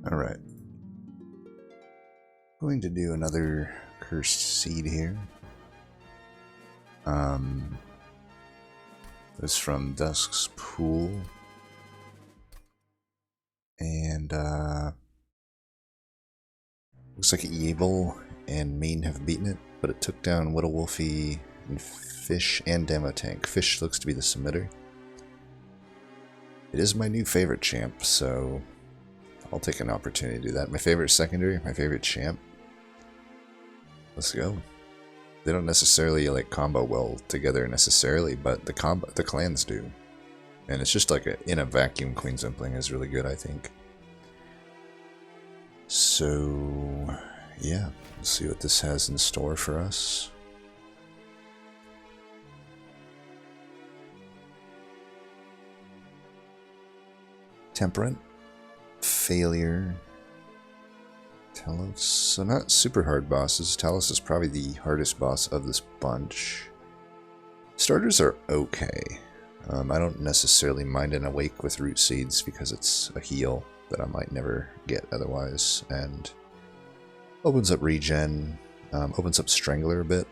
Alright. Going to do another cursed seed here. This from Dusk's Pool. And looks like Yable and Main have beaten it, but it took down Widow Wolfie and Fish and Demo Tank. Fish looks to be the submitter. It is my new favorite champ, so I'll take an opportunity to do that. My favorite secondary, my favorite champ. Let's go. They don't necessarily like combo well together necessarily, but the clans do. And it's just like in a vacuum, Queen Zimpling is really good, I think. So yeah, let's see what this has in store for us. Temperament, Failure, Talos. So not super hard bosses. Talos is probably the hardest boss of this bunch. Starters are okay. I don't necessarily mind an Awake with Root Seeds because it's a heal that I might never get otherwise, and opens up regen, opens up Strangler a bit.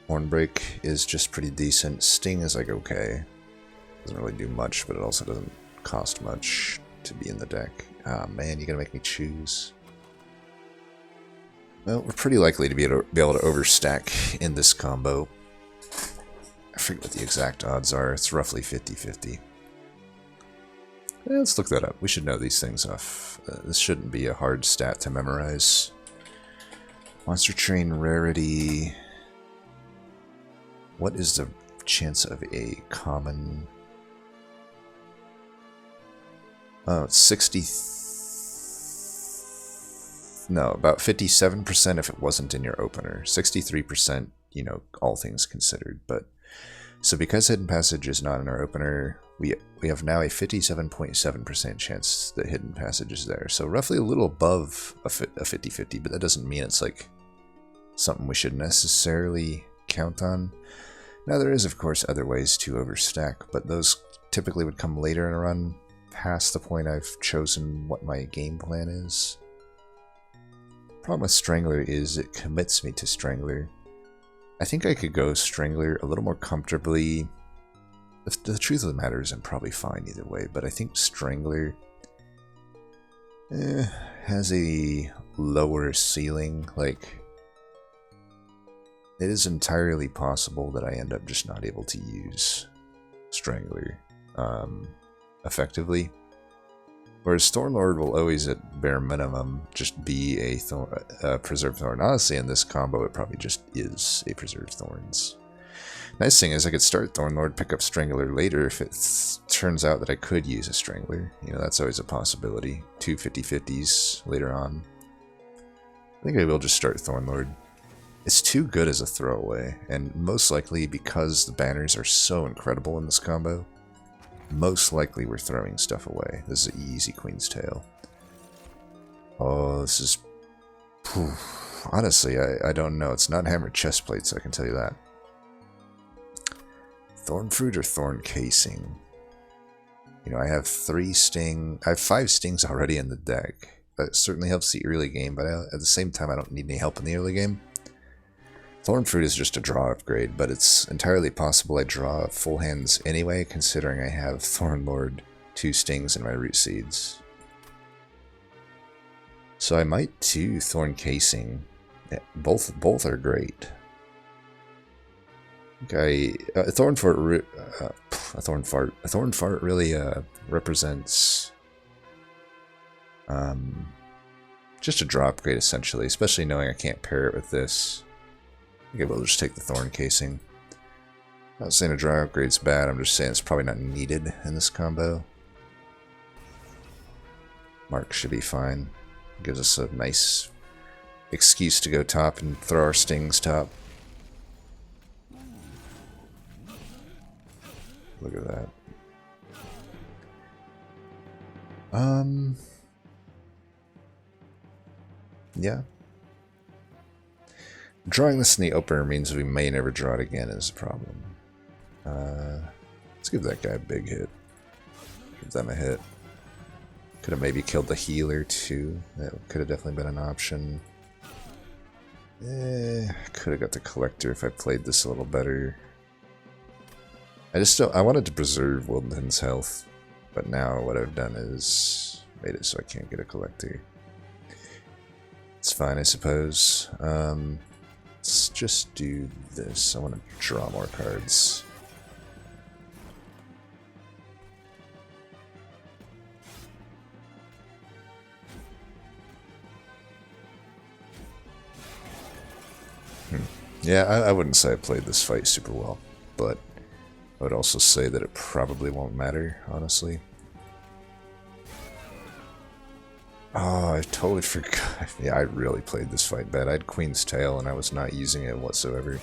Hornbreak is just pretty decent. Sting is like okay. Doesn't really do much, but it also doesn't cost much to be in the deck. Ah man, you gotta make me choose. Well, we're pretty likely to be able to overstack in this combo. I forget what the exact odds are. It's roughly 50-50. Let's look that up. We should know these things off. This shouldn't be a hard stat to memorize. Monster Train rarity. What is the chance of a common... Oh, it's 60... No, about 57% if it wasn't in your opener. 63%, you know, all things considered. But so because Hidden Passage is not in our opener, we have now a 57.7% chance that Hidden Passage is there. So roughly a little above a 50-50, but that doesn't mean it's like something we should necessarily count on. Now there is, of course, other ways to overstack, but those typically would come later in a run, past the point I've chosen what my game plan is. Problem with Strangler is it commits me to Strangler. I think I could go Strangler a little more comfortably. The truth of the matter is I'm probably fine either way, but I think Strangler has a lower ceiling. Like, it is entirely possible that I end up just not able to use Strangler effectively. Whereas Thornlord will always, at bare minimum, just be a Preserved Thorn. Honestly, in this combo, it probably just is a Preserved Thorns. Nice thing is I could start Thornlord, pick up Strangler later if it turns out that I could use a Strangler. You know, that's always a possibility. 2 50-50s later on. I think I will just start Thornlord. It's too good as a throwaway, and most likely because the banners are so incredible in this combo, most likely we're throwing stuff away. This is an easy Queen's Tail. Oh, this is... Phew. Honestly, I don't know. It's not Hammered Chest Plates, I can tell you that. Thorn Fruit or Thorn Casing? You know, I have 3 Sting... I have 5 Stings already in the deck. That certainly helps the early game, but at the same time, I don't need any help in the early game. Thorn Fruit is just a draw upgrade, but it's entirely possible I draw full hands anyway, considering I have Thornlord, 2 Stings, and my Root Seeds. So I might do Thorn Casing. Yeah, both are great. Okay, a Thorn Fart really represents just a draw upgrade essentially, especially knowing I can't pair it with this. Okay, we'll just take the Thorn Casing. Not saying a draw upgrade's bad, I'm just saying it's probably not needed in this combo. Mark should be fine. Gives us a nice excuse to go top and throw our Stings top. Look at that. Yeah. Drawing this in the opener means we may never draw it again is a problem. Let's give that guy a big hit. Give them a hit. Could have maybe killed the healer too. That could have definitely been an option. Could have got the collector if I played this a little better. I wanted to preserve Wilden's health, but now what I've done is made it so I can't get a collector. It's fine, I suppose. Let's just do this. I want to draw more cards. Yeah, I wouldn't say I played this fight super well, but I would also say that it probably won't matter, honestly. Oh, I totally forgot. Yeah, I really played this fight bad. I had Queen's Tail and I was not using it whatsoever.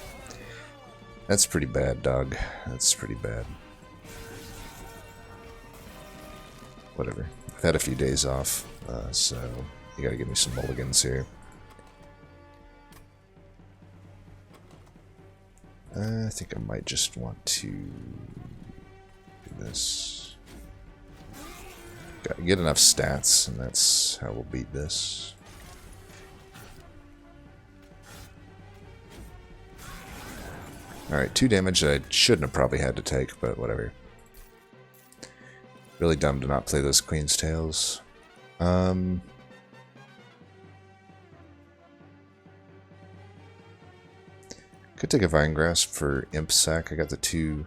That's pretty bad, dog. That's pretty bad. Whatever. I've had a few days off, so you gotta give me some mulligans here. I think I might just want to do this. Gotta get enough stats, and that's how we'll beat this. Alright, 2 damage that I shouldn't have probably had to take, but whatever. Really dumb to not play those Queen's Tails. Could take a Vine Grasp for Imp Sack. I got the 2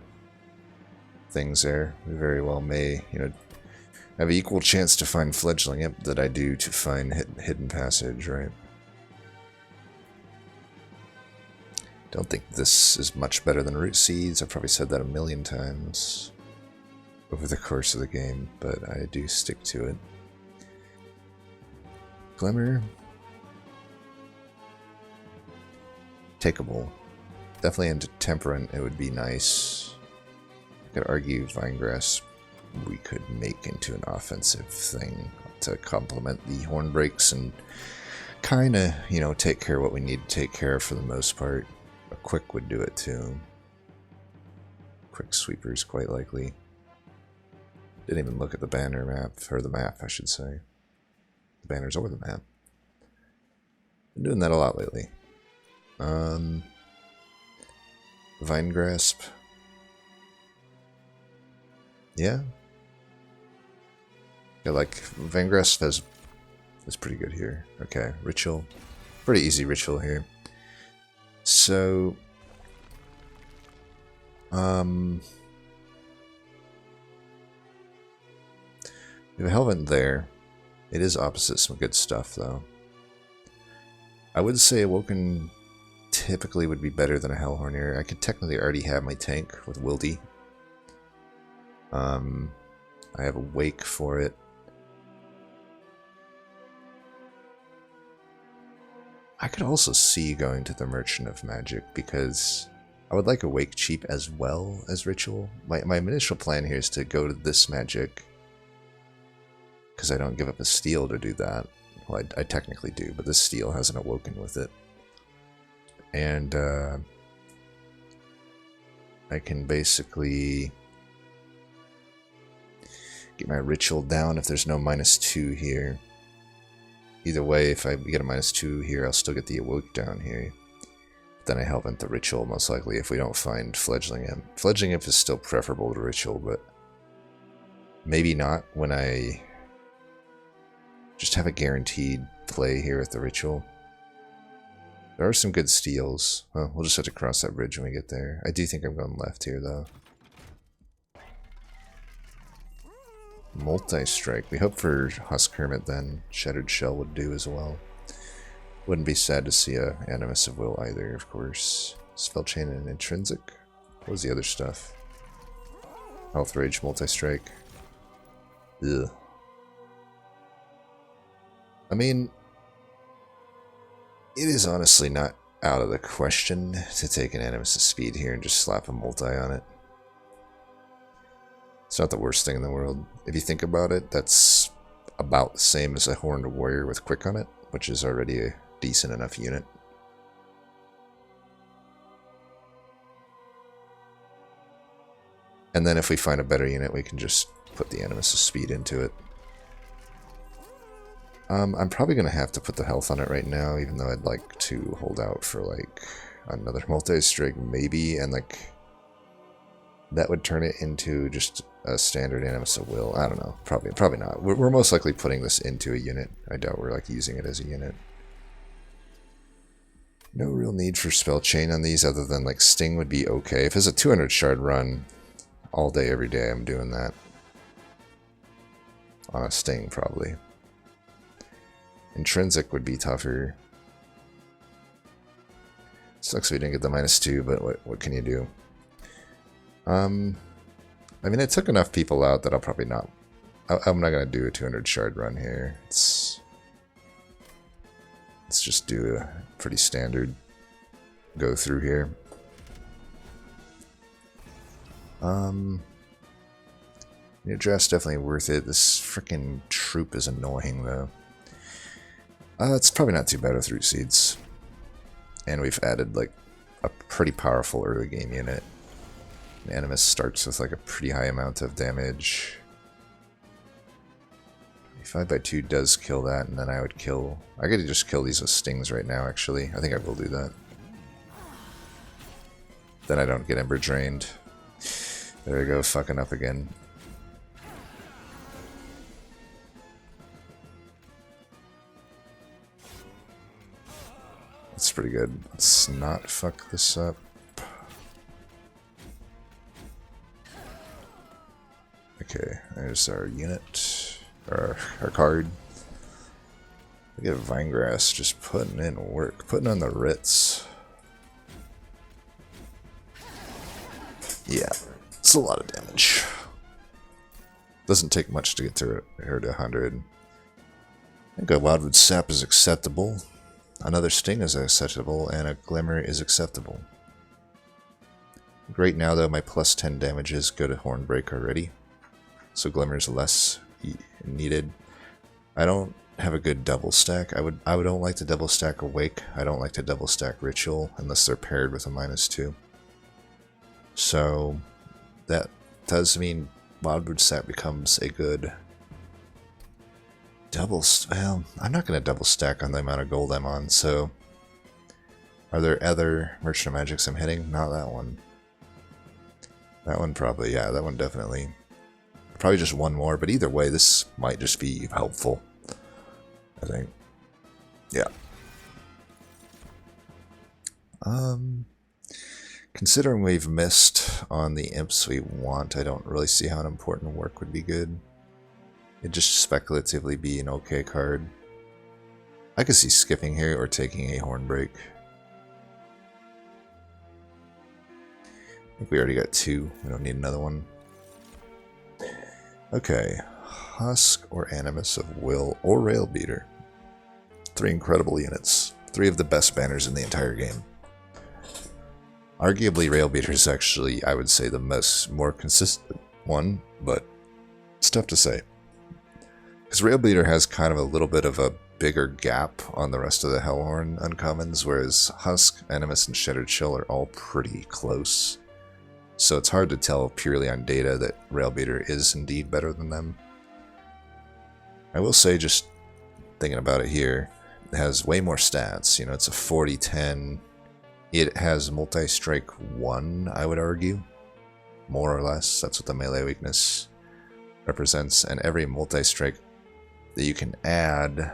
things there. We very well may, have an equal chance to find Fledgling Imp that I do to find Hidden Passage, right? Don't think this is much better than Root Seeds. I've probably said that a million times over the course of the game, but I do stick to it. Glimmer. Takeable. Definitely into Temperament, it would be nice. I could argue Vine Grasp we could make into an offensive thing to complement the Horn Breaks and kind of, take care of what we need to take care of for the most part. A Quick would do it too. Quick Sweeper's quite likely. Didn't even look at the banner map, or the map, I should say. The banners or the map. Been doing that a lot lately. Vine Grasp. Yeah. Yeah, like, Vine Grasp is pretty good here. Okay, Ritual. Pretty easy Ritual here. So, we have a Helvent there. It is opposite some good stuff, though. I would say Awoken typically would be better than a Hellhorn here. I could technically already have my tank with Wildy. I have a Wake for it. I could also see going to the Merchant of Magic because I would like a Wake cheap as well as Ritual. My initial plan here is to go to this Magic because I don't give up a steal to do that. Well, I technically do, but this steal hasn't awoken with it. And I can basically get my Ritual down if there's no -2 here. Either way, if I get a -2 here, I'll still get the Awoke down here. Then I Helvent the Ritual, most likely, if we don't find Fledgling Imp. Fledgling Imp is still preferable to Ritual, but maybe not when I just have a guaranteed play here at the Ritual. There are some good steals. Well, we'll just have to cross that bridge when we get there. I do think I'm going left here, though. Multi-strike. We hope for Husk Hermit then. Shattered Shell would do as well. Wouldn't be sad to see a Animus of Will either, of course. Spell Chain and Intrinsic. What was the other stuff? Health Rage, Multi-strike. Ugh. I mean, it is honestly not out of the question to take an Animus of Speed here and just slap a multi on it. It's not the worst thing in the world. If you think about it, that's about the same as a Horned Warrior with Quick on it, which is already a decent enough unit. And then if we find a better unit, we can just put the Animus of Speed into it. I'm probably going to have to put the health on it right now, even though I'd like to hold out for, like, another multi-strike, maybe, and, like, that would turn it into just a standard Animus of Will. I don't know. Probably not. We're most likely putting this into a unit. I doubt we're, like, using it as a unit. No real need for spell chain on these other than, like, Sting would be okay. If it's a 200 shard run all day, every day, I'm doing that. On a Sting, probably. Intrinsic would be tougher. Sucks we didn't get the -2, but what can you do? I mean, it took enough people out that I'll probably not... I'm not going to do a 200 shard run here. Let's just do a pretty standard go through here. New draft's definitely worth it. This freaking troop is annoying, though. It's probably not too bad with root seeds. And we've added, like, a pretty powerful early game unit. Animus starts with, like, a pretty high amount of damage. 5x2 does kill that, and then I would kill... I could just kill these with stings right now, actually. I think I will do that. Then I don't get Ember drained. There we go, fucking up again. That's pretty good. Let's not fuck this up. Okay, there's our unit. Our card. Look at Vinegrass just putting in work. Putting on the Ritz. Yeah, it's a lot of damage. Doesn't take much to get to her to 100. I think a Wildwood Sap is acceptable. Another Sting is acceptable, and a Glimmer is acceptable. Right now, though, my plus 10 damages go to Hornbreak already, so Glimmer is less needed. I don't have a good double stack. I don't like to double stack Awake. I don't like to double stack Ritual unless they're paired with a -2. So that does mean Wildwood Sap becomes a good well, I'm not going to double stack on the amount of gold I'm on, so... Are there other Merchant of Magics I'm hitting? Not that one. That one probably, yeah, that one definitely. Probably just one more, but either way, this might just be helpful. I think. Yeah. Considering we've missed on the imps we want, I don't really see how an important work would be good. It'd just speculatively be an okay card. I could see skipping here or taking a Hornbreak. I think we already got 2. We don't need another one. Okay. Husk or Animus of Will or Railbeater. 3 incredible units. 3 of the best banners in the entire game. Arguably, Railbeater is actually, I would say, the more consistent one, but it's tough to say. Because Railbeater has kind of a little bit of a bigger gap on the rest of the Hellhorn uncommons, whereas Husk, Animus, and Shattered Shell are all pretty close. So it's hard to tell purely on data that Railbeater is indeed better than them. I will say, just thinking about it here, it has way more stats. You know, it's a 40-10. It has multi-strike 1, I would argue. More or less. That's what the melee weakness represents. And every multi-strike that you can add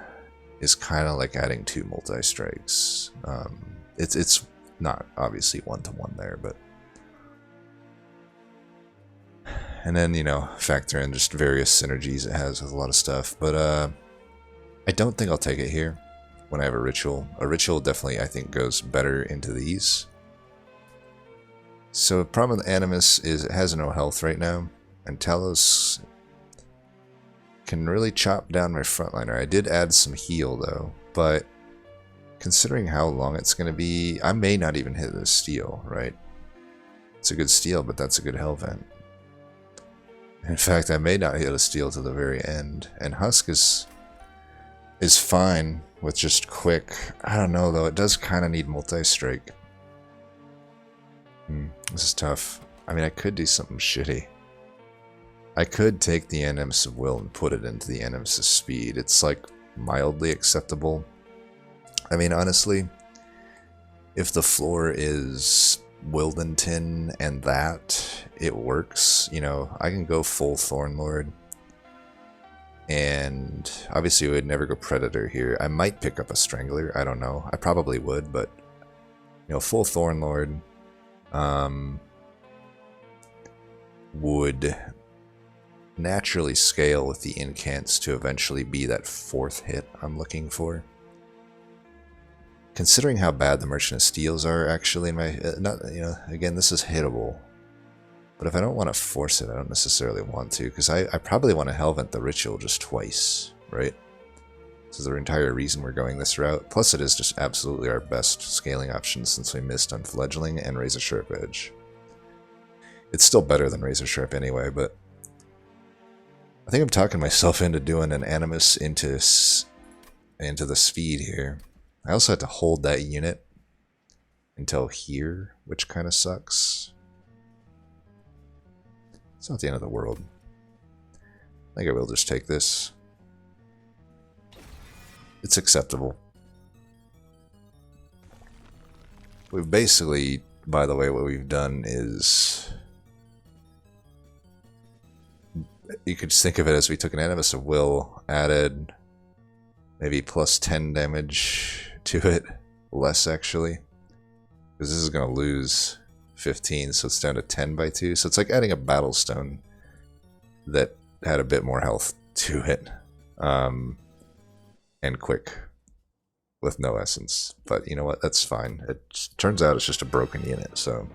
is kind of like adding 2 multi-strikes. It's not obviously 1-to-1 there, but... And then, you know, factor in just various synergies it has with a lot of stuff. But I don't think I'll take it here when I have a Ritual. A Ritual definitely, I think, goes better into these. So the problem with Animus is it has no health right now. And Talos can really chop down my frontliner. I did add some heal, though. But considering how long it's going to be, I may not even hit this steal, right? It's a good steal, but that's a good hell vent. In fact, I may not hit a steal to the very end. And Husk is fine with just quick. I don't know, though. It does kind of need multi-strike. This is tough. I mean, I could do something shitty. I could take the Animus of Will and put it into the Animus of Speed. It's like mildly acceptable. I mean, honestly, if the floor is Wildenton and that, it works. You know, I can go full Thornlord. And obviously we would never go Predator here. I might pick up a Strangler, I don't know. I probably would, but you know, full Thornlord would naturally scale with the incants to eventually be that 4th hit I'm looking for. Considering how bad the Merchant of Steels are actually in my not, you know, again, this is hittable. But if I don't want to force it, I don't necessarily want to, because I probably want to Hellvent the Ritual just twice, right? This is the entire reason we're going this route. Plus it is just absolutely our best scaling option since we missed on Fledgling and Razor Sharp Edge. It's still better than Razor Sharp anyway, but I think I'm talking myself into doing an Animus into the speed here. I also had to hold that unit until here, which kind of sucks. It's not the end of the world. I think I will just take this. It's acceptable. We've basically, by the way, what we've done is... You could just think of it as we took an Animus of Will, added maybe plus 10 damage to it. Less, actually. Because this is going to lose 15, so it's down to 10 by 2. So it's like adding a Battlestone that had a bit more health to it. And quick. With no essence. But you know what? That's fine. It turns out it's just a broken unit, so...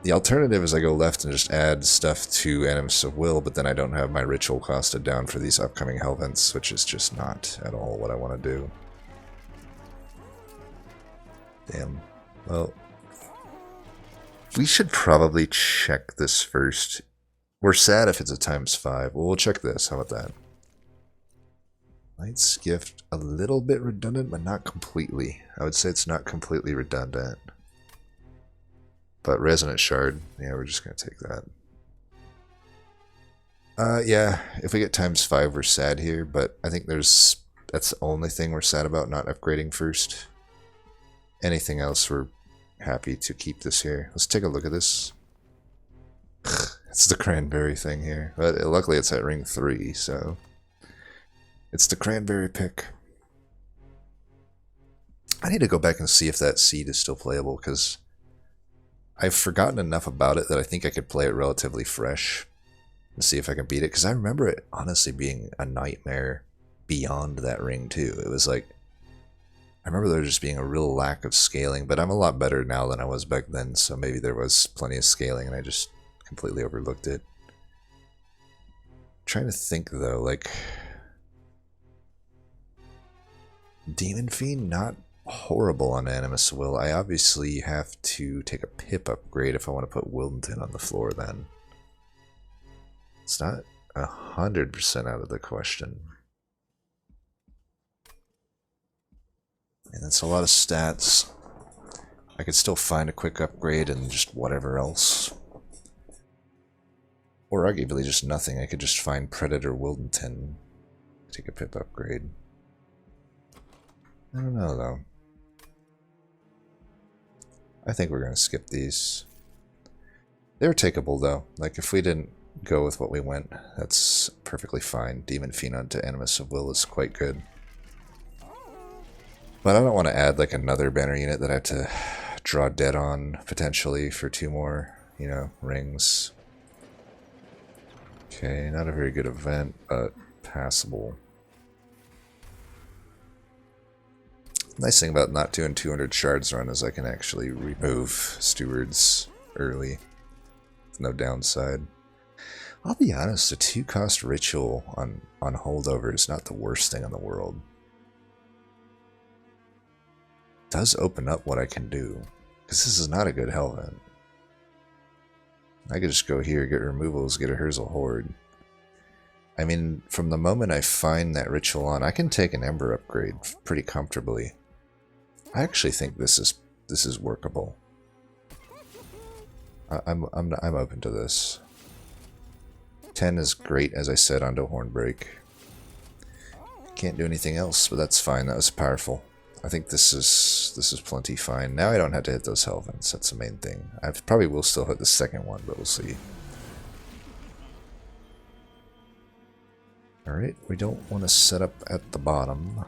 The alternative is I go left and just add stuff to Animus of Will, but then I don't have my ritual costed down for these upcoming Hellvents, which is just not at all what I want to do. Damn. Well, we should probably check this first. We're sad if it's a ×5. Well, we'll check this. How about that? Knight's Gift, a little bit redundant, but not completely. I would say it's not completely redundant. But Resonant Shard, yeah, we're just going to take that. Yeah, if we get ×5, we're sad here, but I think that's the only thing we're sad about, not upgrading first. Anything else, we're happy to keep this here. Let's take a look at this. It's the cranberry thing here. But luckily it's at ring 3, so... It's the cranberry pick. I need to go back and see if that seed is still playable, because... I've forgotten enough about it that I think I could play it relatively fresh and see if I can beat it, because I remember it honestly being a nightmare beyond that ring too. It was like, I remember there just being a real lack of scaling, but I'm a lot better now than I was back then, so maybe there was plenty of scaling and I just completely overlooked it. I'm trying to think though, like... Demon Fiend, not horrible on Animus Will. I obviously have to take a pip upgrade if I want to put Wildenton on the floor then. It's not 100% out of the question. And that's a lot of stats. I could still find a quick upgrade and just whatever else. Or arguably just nothing. I could just find Predator Wildenton. Take a pip upgrade. I don't know though. I think we're going to skip these. They're takeable though. Like if we didn't go with what we went, that's perfectly fine. Demon Fiend onto Animus of Will is quite good. But I don't want to add like another banner unit that I have to draw dead on potentially for 2 more, you know, rings. Okay, not a very good event, but passable. Nice thing about not doing 200 shards run is I can actually remove stewards early. With no downside. I'll be honest, a 2-cost ritual on holdover is not the worst thing in the world. It does open up what I can do. Because this is not a good Hellvent. I could just go here, get removals, get a Herzl Horde. I mean, from the moment I find that ritual on, I can take an Ember upgrade pretty comfortably. I actually think this is workable. I'm open to this. 10 is great, as I said, onto Hornbreak. Can't do anything else, but that's fine. That was powerful. I think this is plenty fine. Now I don't have to hit those Helvins. That's the main thing. I probably will still hit the second one, but we'll see. Alright, we don't want to set up at the bottom.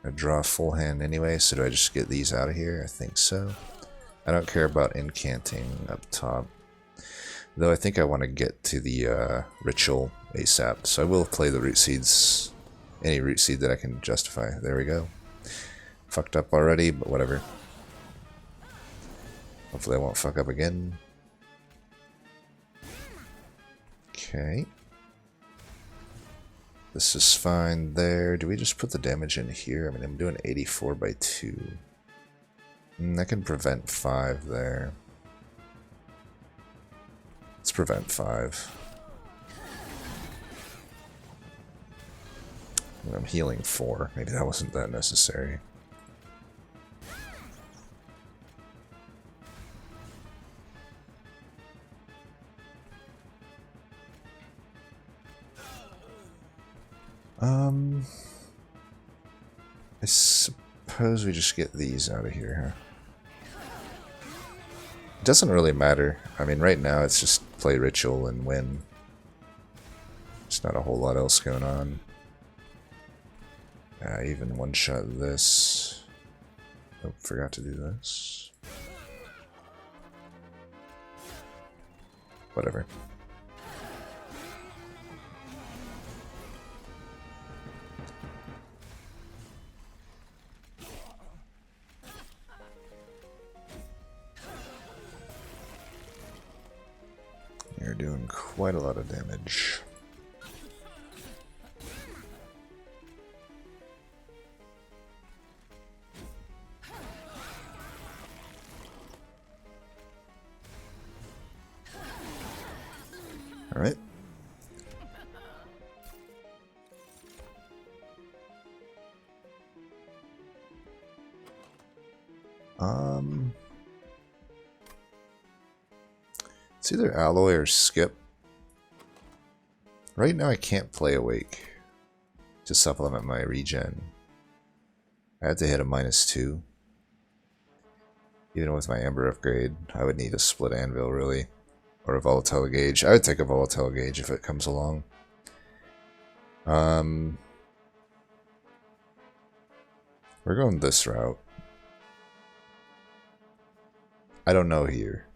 I draw a full hand anyway, so do I just get these out of here? I think so. I don't care about incanting up top. Though I think I want to get to the ritual ASAP, so I will play the root seeds. Any root seed that I can justify. There we go. Fucked up already, but whatever. Hopefully I won't fuck up again. Okay. This is fine there. Do we just put the damage in here? I mean, I'm doing 84 by 2. I can prevent 5 there. Let's prevent 5. I'm healing 4. Maybe that wasn't that necessary. I suppose we just get these out of here, huh? It doesn't really matter. I mean, right now it's just play ritual and win. There's not a whole lot else going on. Even one-shot this. Oh, forgot to do this. Whatever. You're doing quite a lot of damage. All right. It's either alloy or skip. Right now I can't play awake to supplement my regen. I had to hit a -2. Even with my Amber upgrade, I would need a split anvil really. Or a volatile gauge. I would take a volatile gauge if it comes along. We're going this route. I don't know here.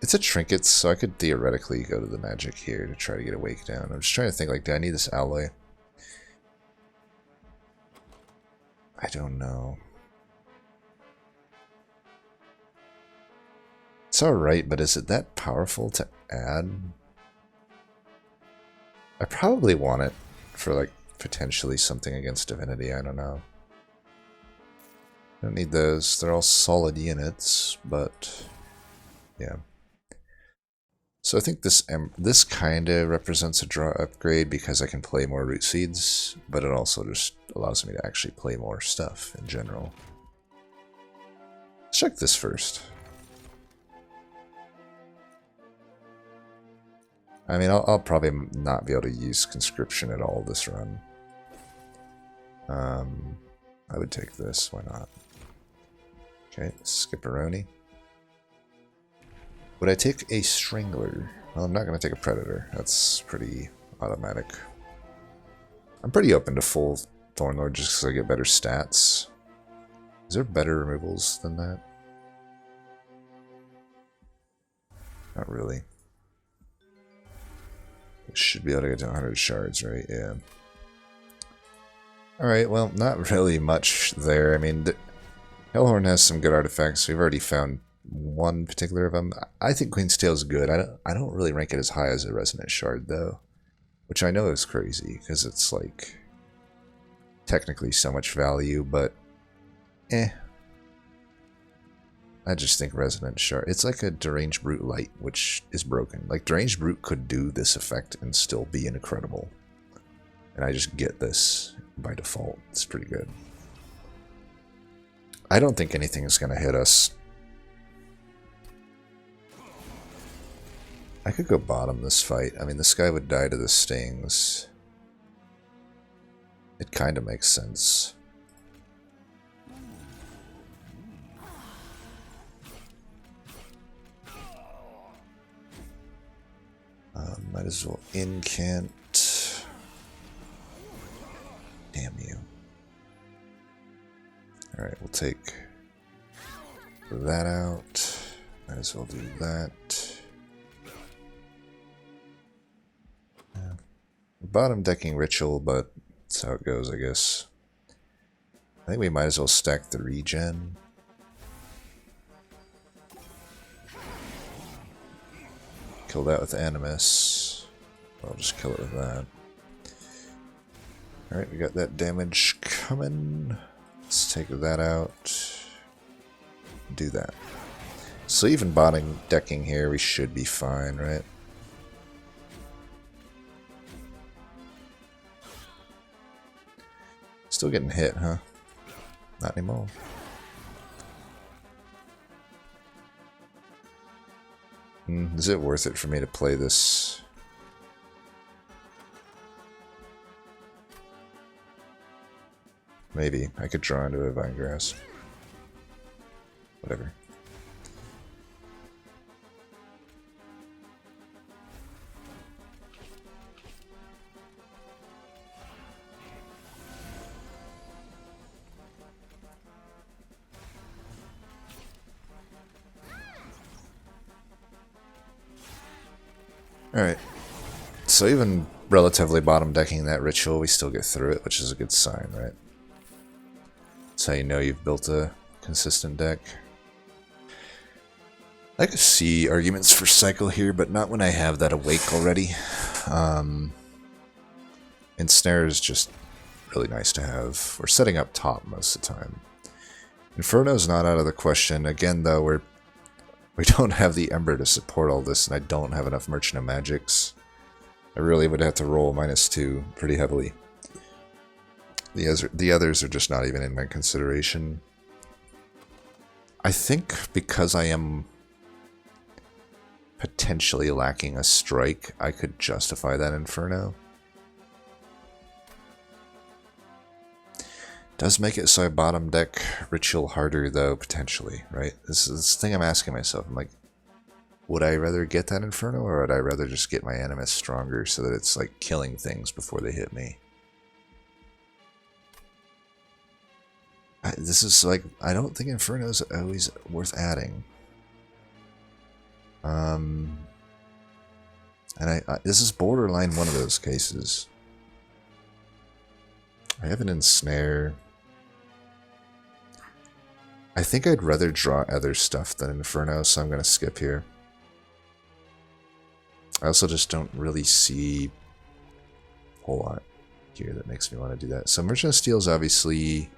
It's a trinket, so I could theoretically go to the magic here to try to get a wake down. I'm just trying to think, like, do I need this alloy? I don't know. It's alright, but is it that powerful to add? I probably want it for, like, potentially something against divinity. I don't know. Don't need those. They're all solid units, but yeah. So I think this kind of represents a draw upgrade because I can play more root seeds, but it also just allows me to actually play more stuff in general. Let's check this first. I mean, I'll probably not be able to use conscription at all this run. I would take this. Why not? Okay, skipperoni. Would I take a Strangler? Well, I'm not going to take a Predator. That's pretty automatic. I'm pretty open to full Thornlord just because I get better stats. Is there better removals than that? Not really. Should be able to get to 100 shards, right? Yeah. Alright, well, not really much there. I mean, Hellhorn has some good artifacts. We've already found one particular of them. I think Queen's Tale is good. I don't really rank it as high as a Resonant Shard, though. Which I know is crazy, because it's, like, technically so much value, but I just think Resonant Shard... It's like a Deranged Brute Light, which is broken. Like, Deranged Brute could do this effect and still be incredible. And I just get this by default. It's pretty good. I don't think anything is going to hit us. I could go bottom this fight. I mean, this guy would die to the stings. It kind of makes sense. Might as well incant. Damn you. Alright, we'll take that out. Might as well do that. Yeah. Bottom decking ritual, but that's how it goes, I guess. I think we might as well stack the regen. Kill that with Animus. I'll just kill it with that. Alright, we got that damage coming. Let's take that out. Do that. So even bottom decking here, we should be fine, right? Still getting hit, huh? Not anymore. Is it worth it for me to play this? Maybe. I could draw into a vine grass. Whatever. Alright. So even relatively bottom decking that ritual, we still get through it, which is a good sign, right? That's how you know you've built a consistent deck. I could see arguments for cycle here, but not when I have that awake already. Ensnare is just really nice to have. We're setting up top most of the time. Inferno's not out of the question. Again, though, we don't have the Ember to support all this, and I don't have enough Merchant of Magics. I really would have to roll -2 pretty heavily. The others are just not even in my consideration. I think because I am potentially lacking a strike, I could justify that Inferno. Does make it so I bottom deck Ritual harder, though, potentially, right? This is the thing I'm asking myself. I'm like, would I rather get that Inferno, or would I rather just get my Animus stronger so that it's like killing things before they hit me? This is like, I don't think Inferno is always worth adding. And this is borderline one of those cases. I have an Ensnare. I think I'd rather draw other stuff than Inferno, so I'm going to skip here. I also just don't really see a whole lot here that makes me want to do that. So Merchant of Steel is obviously...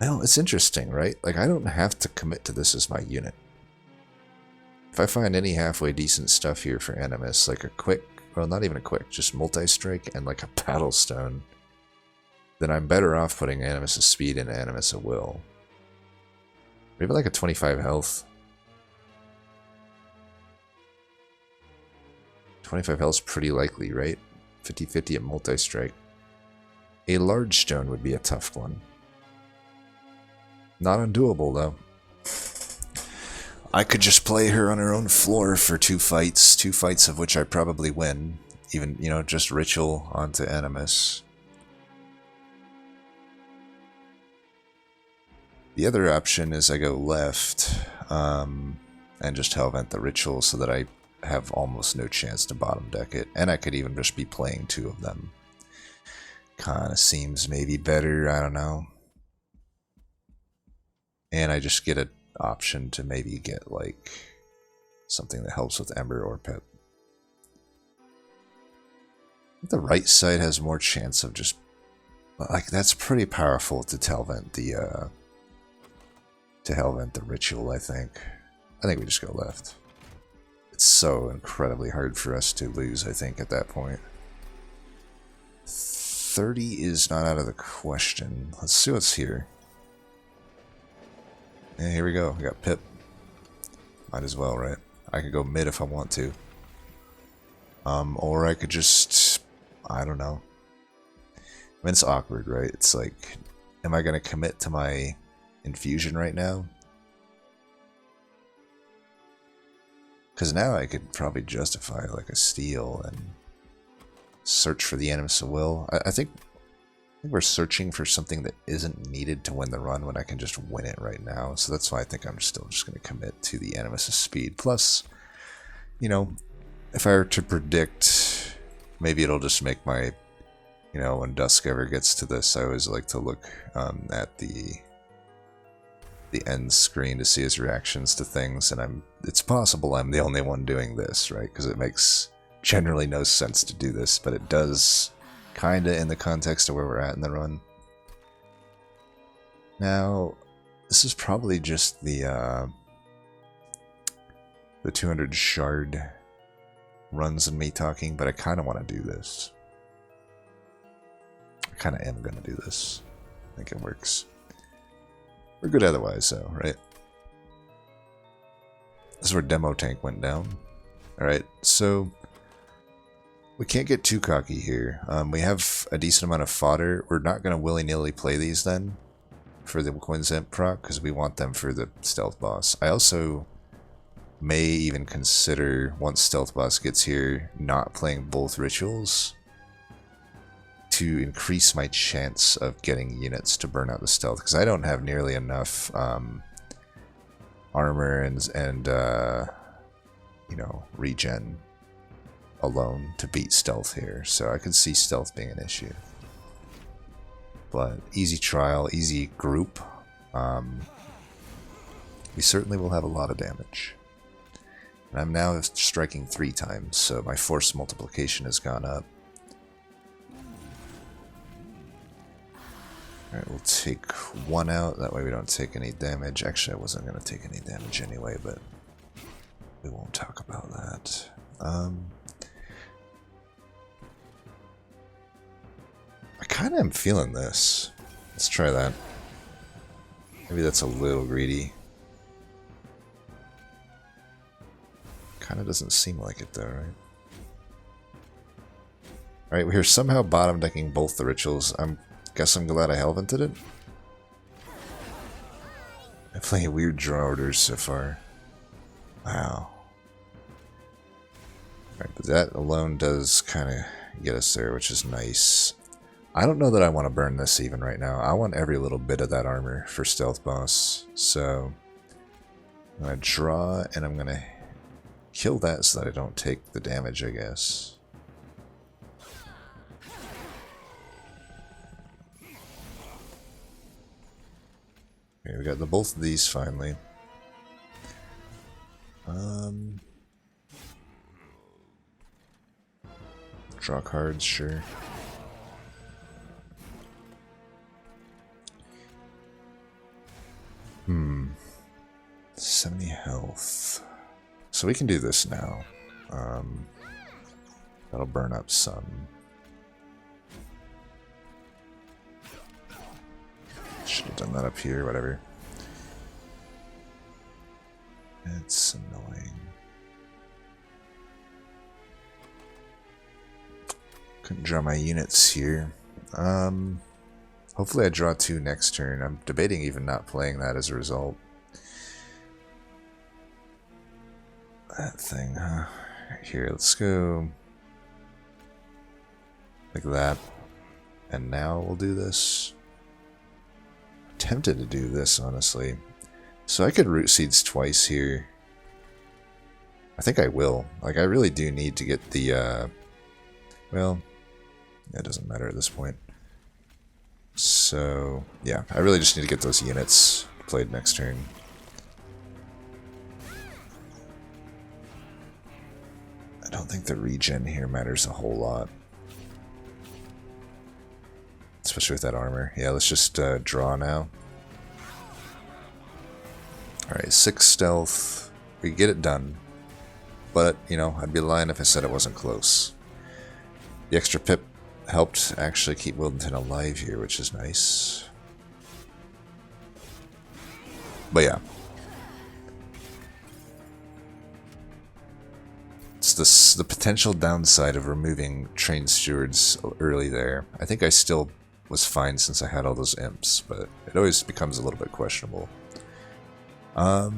Well, it's interesting, right? Like, I don't have to commit to this as my unit. If I find any halfway decent stuff here for Animus, like a quick... Well, not even a quick, just multi-strike and like a Battlestone, then I'm better off putting Animus of Speed into Animus of Will. Maybe like a 25 health. 25 health is pretty likely, right? 50-50 at multi-strike. A large stone would be a tough one. Not undoable, though. I could just play her on her own floor for 2 fights of which I probably win. Even, you know, just Ritual onto Animus. The other option is I go left and just Hellvent the Ritual so that I have almost no chance to bottom deck it. And I could even just be playing 2 of them. Kinda seems maybe better, I don't know. And I just get an option to maybe get like something that helps with Ember or Pip. The right side has more chance of just... Like, that's pretty powerful to Hellvent the... to Hellvent the Ritual, I think. I think we just go left. It's so incredibly hard for us to lose, I think, at that point. 30 is not out of the question. Let's see what's here. Yeah, here we go. We got Pip. Might as well, right? I could go mid if I want to. Or I could just, I don't know. I mean, it's awkward, right? It's like, am I going to commit to my infusion right now? Because now I could probably justify like a steal and search for the Animus of Will. I think we're searching for something that isn't needed to win the run when I can just win it right now. So that's why I think I'm still just going to commit to the Animus of Speed. Plus, you know, if I were to predict, maybe it'll just make my, you know, when Dusk ever gets to this, I always like to look at the end screen to see his reactions to things, and it's possible I'm the only one doing this, right? Because it makes generally no sense to do this, but it does kinda in the context of where we're at in the run. Now, this is probably just the 200 shard runs and me talking, but I kinda want to do this. I kinda am gonna do this. I think it works. We're good otherwise, though, right? This is where Demo Tank went down. Alright, so we can't get too cocky here. We have a decent amount of fodder. We're not going to willy-nilly play these then for the Quinsent proc, because we want them for the Stealth Boss. I also may even consider, once Stealth Boss gets here, not playing both rituals to increase my chance of getting units to burn out the stealth, because I don't have nearly enough armor and you know, regen alone to beat stealth here, so I could see stealth being an issue. But easy trial, easy group. We certainly will have a lot of damage. And I'm now striking 3 times, so my force multiplication has gone up. Alright, we'll take 1 out, that way we don't take any damage. Actually, I wasn't going to take any damage anyway, but we won't talk about that. I kind of am feeling this. Let's try that. Maybe that's a little greedy. Kind of doesn't seem like it though, right? Alright, we're somehow bottom decking both the rituals. Guess I'm glad I Hellvented it. Definitely weird draw orders so far. Wow. Alright, but that alone does kind of get us there, which is nice. I don't know that I want to burn this even right now. I want every little bit of that armor for Stealth Boss. So I'm going to draw and I'm going to kill that so that I don't take the damage, I guess. Okay, we got both of these finally. Draw cards, sure. 70 health. So we can do this now. That'll burn up some. Should have done that up here, whatever. It's annoying. Couldn't draw my units here. Hopefully I draw 2 next turn. I'm debating even not playing that as a result. That thing, huh? Here, let's go like that. And now we'll do this. I'm tempted to do this, honestly. So I could root seeds twice here. I think I will. Like, I really do need to get the, well, it doesn't matter at this point. So, yeah, I really just need to get those units played next turn. I don't think the regen here matters a whole lot. Especially with that armor. Yeah, let's just draw now. Alright, 6 stealth. We get it done. But, you know, I'd be lying if I said it wasn't close. The extra pip helped actually keep Wildington alive here, which is nice. But yeah. That's the potential downside of removing trained stewards early there. I think I still was fine since I had all those imps, but it always becomes a little bit questionable. I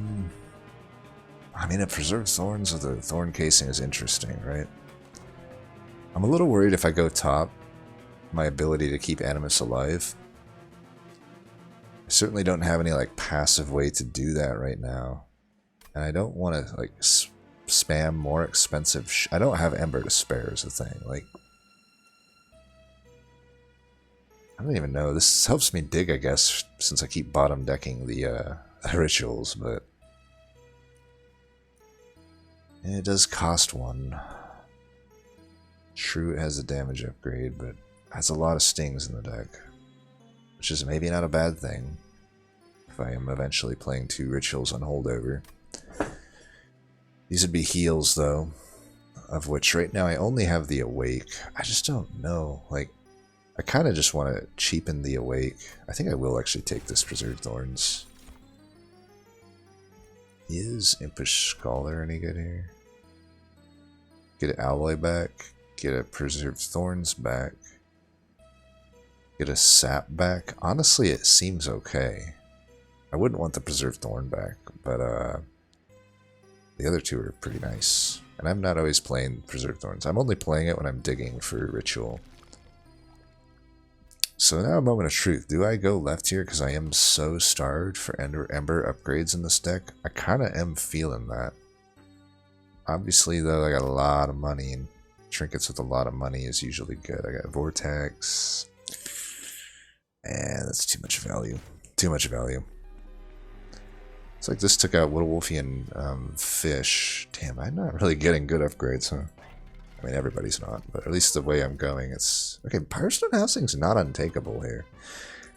mean, a preserved thorns with a thorn casing is interesting, right? I'm a little worried if I go top, my ability to keep Animus alive. I certainly don't have any like passive way to do that right now, and I don't want to like spam more expensive. I don't have Ember to spare is the thing. Like, I don't even know. This helps me dig, I guess, since I keep bottom decking the rituals, but it does cost one. True, it has a damage upgrade, but it has a lot of stings in the deck, which is maybe not a bad thing if I am eventually playing 2 rituals on holdover. These would be heals, though, of which right now I only have the Awake. I just don't know. Like, I kind of just want to cheapen the Awake. I think I will actually take this Preserved Thorns. Is Impish Scholar any good here? Get an Alloy back. Get a Preserved Thorns back. Get a Sap back. Honestly, it seems okay. I wouldn't want the Preserved Thorn back, but the other 2 are pretty nice. And I'm not always playing Preserved Thorns. I'm only playing it when I'm digging for Ritual. So now a moment of truth. Do I go left here because I am so starved for Ember upgrades in this deck? I kind of am feeling that. Obviously, though, I got a lot of money, and trinkets with a lot of money is usually good. I got Vortex. And that's too much value. Too much value. It's like this took out Little Wolfie and Fish. Damn, I'm not really getting good upgrades, huh? I mean, everybody's not, but at least the way I'm going, it's... Okay, Firestone Housing's not untakeable here.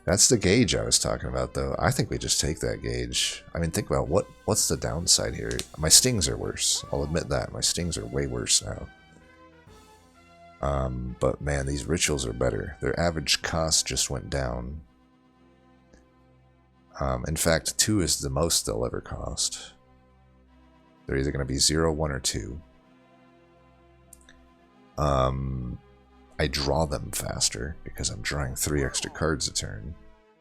That's the gauge I was talking about, though. I think we just take that gauge. I mean, think about what's the downside here? My stings are worse. I'll admit that. My stings are way worse now. But man, these rituals are better. Their average cost just went down. In fact, 2 is the most they'll ever cost. They're either going to be 0, 1, or 2. I draw them faster because I'm drawing 3 extra cards a turn.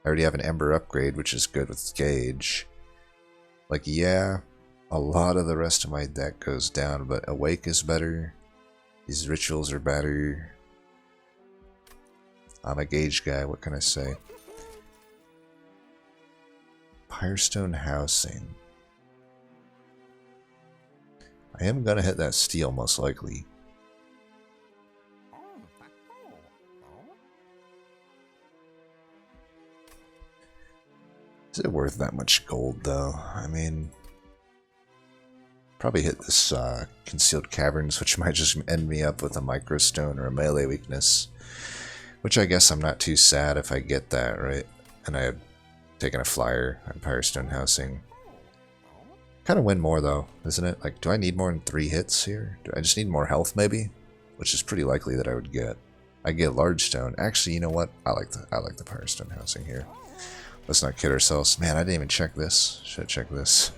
I already have an Ember upgrade, which is good with Gauge. Like, yeah, a lot of the rest of my deck goes down, but Awake is better. These rituals are better. I'm a Gauge guy, what can I say? Firestone Housing. I am gonna hit that steel most likely. Is it worth that much gold though? I mean, probably hit this Concealed Caverns, which might just end me up with a Microstone or a melee weakness. Which I guess I'm not too sad if I get that, right? And I had taken a flyer on Firestone Housing. Kind of win more though, isn't it? Like, do I need more than 3 hits here? Do I just need more health maybe? Which is pretty likely that I would get. I get Large Stone. Actually, you know what? I like the Firestone Housing here. Let's not kid ourselves. Man, I didn't even check this. Should have checked this.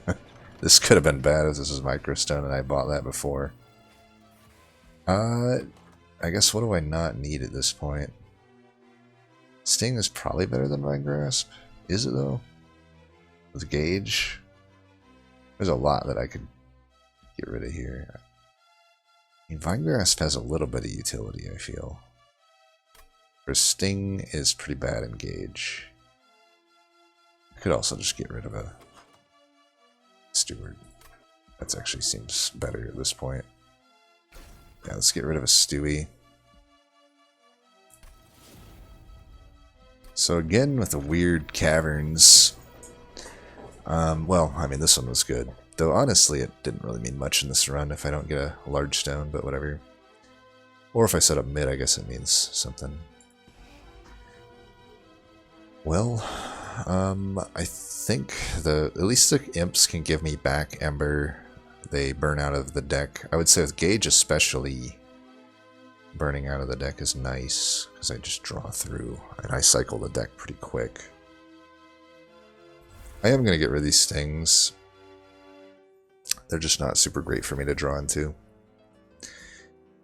This could have been bad if this was Microstone and I bought that before. I guess what do I not need at this point? Sting is probably better than Vine Grasp. Is it though? With Gauge? There's a lot that I could get rid of here. I mean, Vine Grasp has a little bit of utility, I feel. Whereas Sting is pretty bad in Gauge. I could also just get rid of a Steward. That actually seems better at this point. Yeah, let's get rid of a Stewie. So again, with the weird caverns. Well, I mean, this one was good. Though honestly, it didn't really mean much in this run if I don't get a large stone, but whatever. Or if I set up mid, I guess it means something. Well, I think at least the imps can give me back Ember. They burn out of the deck. I would say with Gauge especially, burning out of the deck is nice, because I just draw through, and I cycle the deck pretty quick. I am going to get rid of these stings. They're just not super great for me to draw into.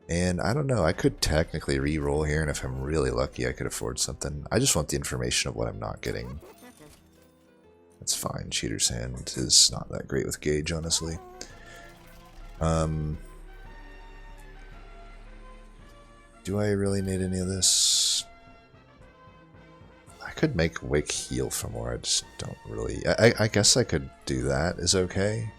And I don't know, I could technically re-roll here, and if I'm really lucky, I could afford something. I just want the information of what I'm not getting. That's fine. Cheater's Hand is not that great with Gauge, honestly. Do I really need any of this? I could make Wake heal for more, I just don't really... I guess I could do that, is okay.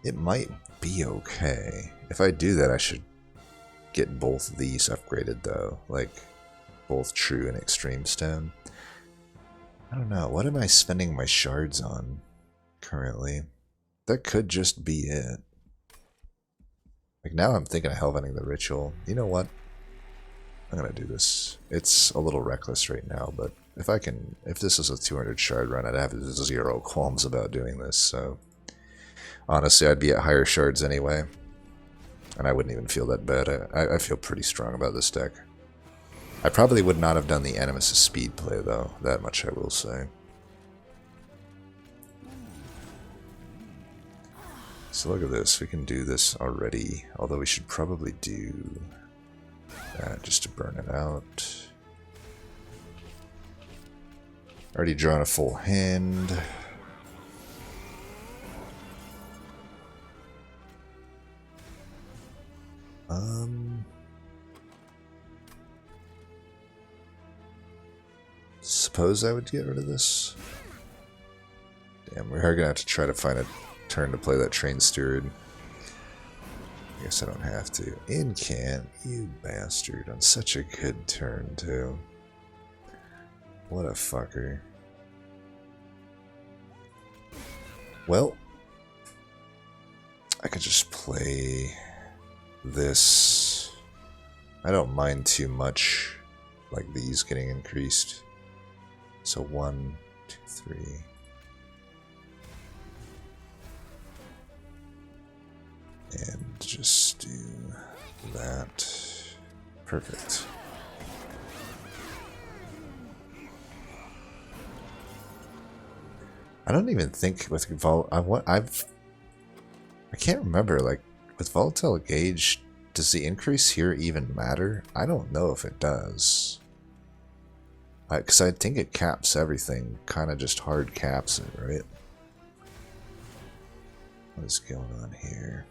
It might be okay. If I do that, I should get both these upgraded, though. Like, both True and Extreme Stone. I don't know. What am I spending my shards on currently? That could just be it. Like, now I'm thinking of Hellvending the Ritual. You know what? I'm gonna do this. It's a little reckless right now, but if this is a 200 shard run, I'd have zero qualms about doing this, so... Honestly, I'd be at higher shards anyway. And I wouldn't even feel that bad. I feel pretty strong about this deck. I probably would not have done the Animus' speed play, though. That much I will say. So look at this. We can do this already. Although we should probably do that just to burn it out. Already drawn a full hand. Suppose I would get rid of this. Damn, we are gonna have to try to find a turn to play that Train Steward. I guess I don't have to. Incant, you bastard, on such a good turn, too. What a fucker. Well, I could just play this. I don't mind too much, like these getting increased. So 1, 2, 3. And just do that. Perfect. I don't even think with I can't remember, like, with Volatile Gauge, does the increase here even matter? I don't know if it does. Because I think it caps everything, kind of just hard caps it, right? What is going on here?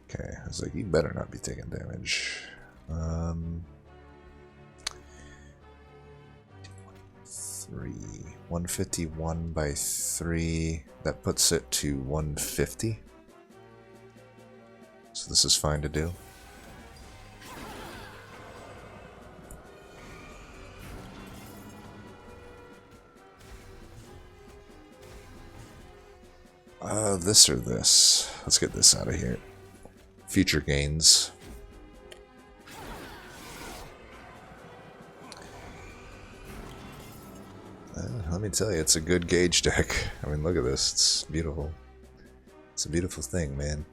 Okay, I was like, you better not be taking damage. 3. 151 by 3. That puts it to 150. So this is fine to do. This or this. Let's get this out of here. Future gains. Let me tell you, it's a good Gauge deck. I mean, look at this. It's beautiful. It's a beautiful thing, man.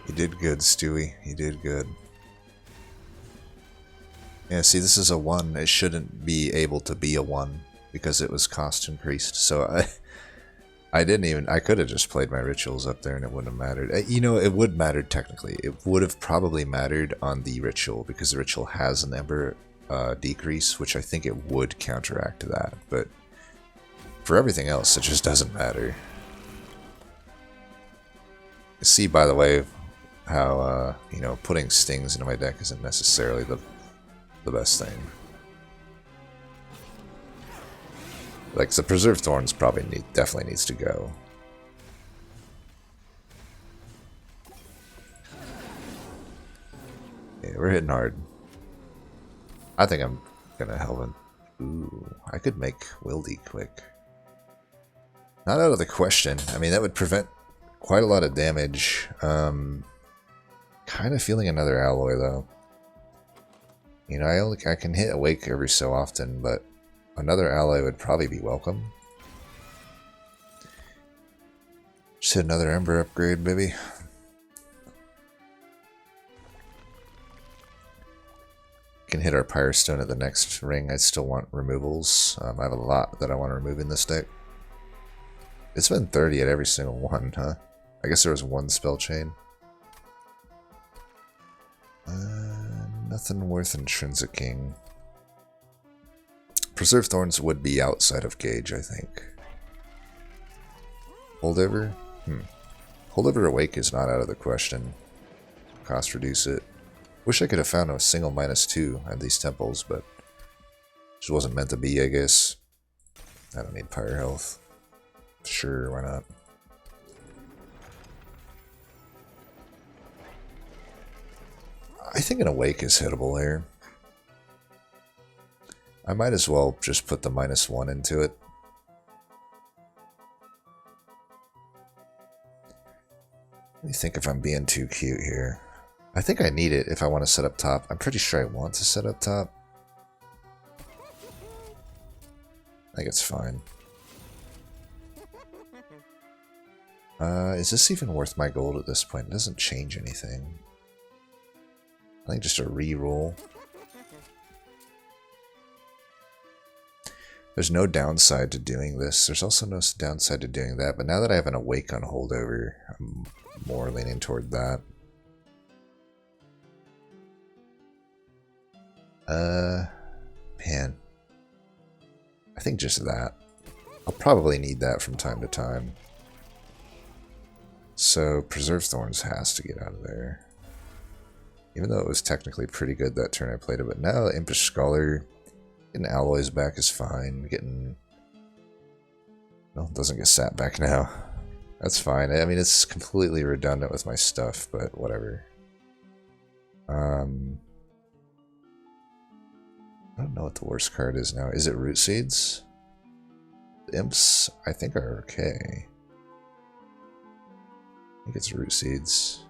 You did good, Stewie. You did good. Yeah, see, this is a 1. It shouldn't be able to be a 1 because it was cost increased. So I didn't even... I could have just played my rituals up there and it wouldn't have mattered. You know, it would matter technically. It would have probably mattered on the ritual because the ritual has an Ember decrease, which I think it would counteract that. But for everything else, it just doesn't matter. See, by the way, how, you know, putting stings into my deck isn't necessarily the best thing. Like, the Preserved Thorns probably definitely needs to go. Yeah, we're hitting hard. I think I'm gonna Hellvend. Ooh, I could make Wildy quick. Not out of the question. I mean, that would prevent quite a lot of damage. Kind of feeling another alloy, though. You know, I can hit Awake every so often, but another ally would probably be welcome. Just hit another Ember upgrade, baby. Can hit our Pyrostone at the next ring. I still want removals. I have a lot that I want to remove in this deck. It's been 30 at every single one, huh? I guess there was one spell chain. Nothing worth intrinsicing. Preserve Thorns would be outside of Gauge, I think. Holdover? Holdover Awake is not out of the question. Cost reduce it. Wish I could have found a single -2 at these temples, but it just wasn't meant to be, I guess. I don't need Pyre Health. Sure, why not? I think an Awake is hittable here. I might as well just put the -1 into it. Let me think if I'm being too cute here. I think I need it if I want to set up top. I'm pretty sure I want to set up top. I think it's fine. Is this even worth my gold at this point? It doesn't change anything. I think just a re-roll. There's no downside to doing this. There's also no downside to doing that. But now that I have an Awake on Holdover, I'm more leaning toward that. Man. I think just that. I'll probably need that from time to time. So, Preserve Thorns has to get out of there. Even though it was technically pretty good that turn I played it, but now Impish Scholar, getting Alloys back is fine. Getting... Well, it doesn't get sat back now. That's fine. I mean, it's completely redundant with my stuff, but whatever. I don't know what the worst card is now. Is it Root Seeds? The Imps, I think, are okay. I think it's Root Seeds.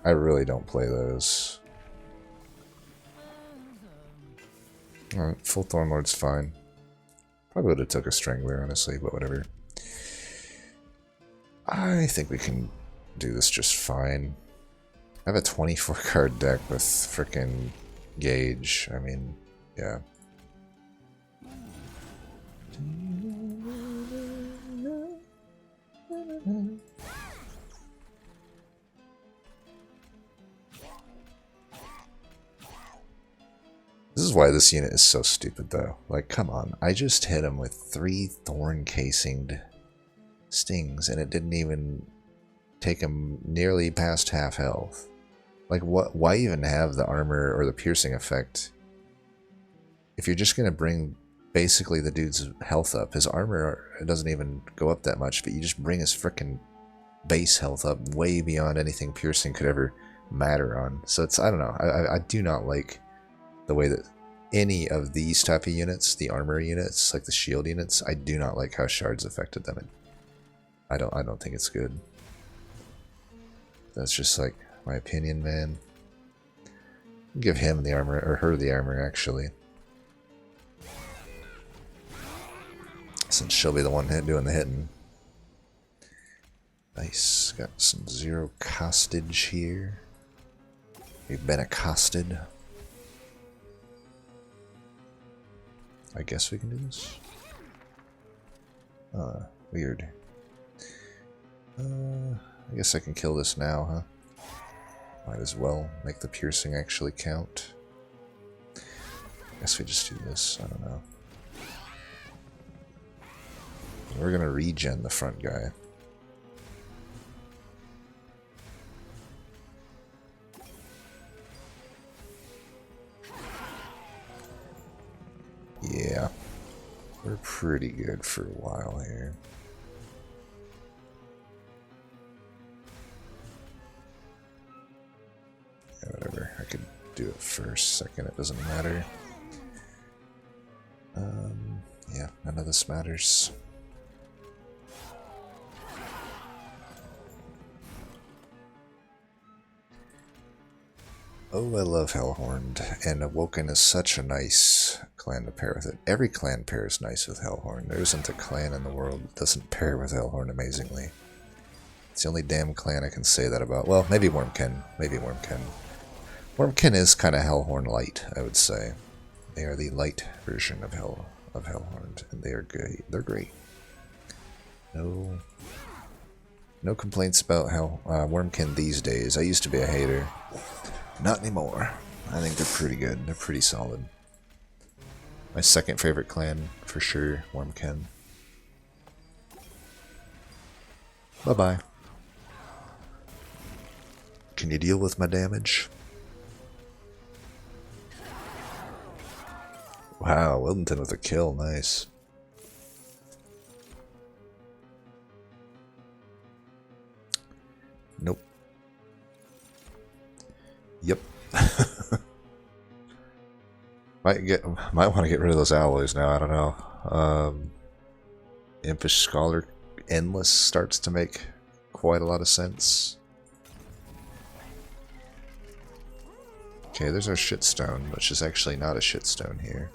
I really don't play those. Alright, full Thornlord's fine. Probably would have took a Strangler, honestly, but whatever. I think we can do this just fine. I have a 24 card deck with frickin' Gauge. I mean, yeah. This is why this unit is so stupid, though. Like, come on. I just hit him with 3 thorn-casinged stings, and it didn't even take him nearly past half health. Like, what? Why even have the armor or the piercing effect if you're just going to bring basically the dude's health up? His armor doesn't even go up that much, but you just bring his frickin' base health up way beyond anything piercing could ever matter on. So it's, I don't know. I do not like the way that any of these type of units, the armor units, like the shield units, I do not like how shards affected them. I don't think it's good. That's just like my opinion, man. Give him the armor, or her the armor, actually. Since she'll be the one doing the hitting. Nice. Got some 0 costage here. We've been accosted. I guess we can do this. Weird. I guess I can kill this now, huh? Might as well make the piercing actually count. Guess we just do this, I don't know. We're gonna regen the front guy. Yeah, we're pretty good for a while here. Yeah, whatever. I could do it first, second, it doesn't matter. Yeah, none of this matters. Oh, I love Hellhorned, and Awoken is such a nice clan to pair with it. Every clan pairs nice with Hellhorn. There isn't a clan in the world that doesn't pair with Hellhorn amazingly. It's the only damn clan I can say that about. Well, maybe Wormkin. Maybe Wormkin. Wormkin is kind of Hellhorn light, I would say. They are the light version of Hellhorn, and they are great. They're great. No complaints about Wormkin these days. I used to be a hater. Not anymore. I think they're pretty good. They're pretty solid. My second favorite clan, for sure, Wormkin. Bye-bye. Can you deal with my damage? Wow, Wildington with a kill. Nice. Nope. Yep. might want to get rid of those alloys now. I don't know. Impish Scholar Endless starts to make quite a lot of sense. Okay, there's our shitstone, which is actually not a shitstone here.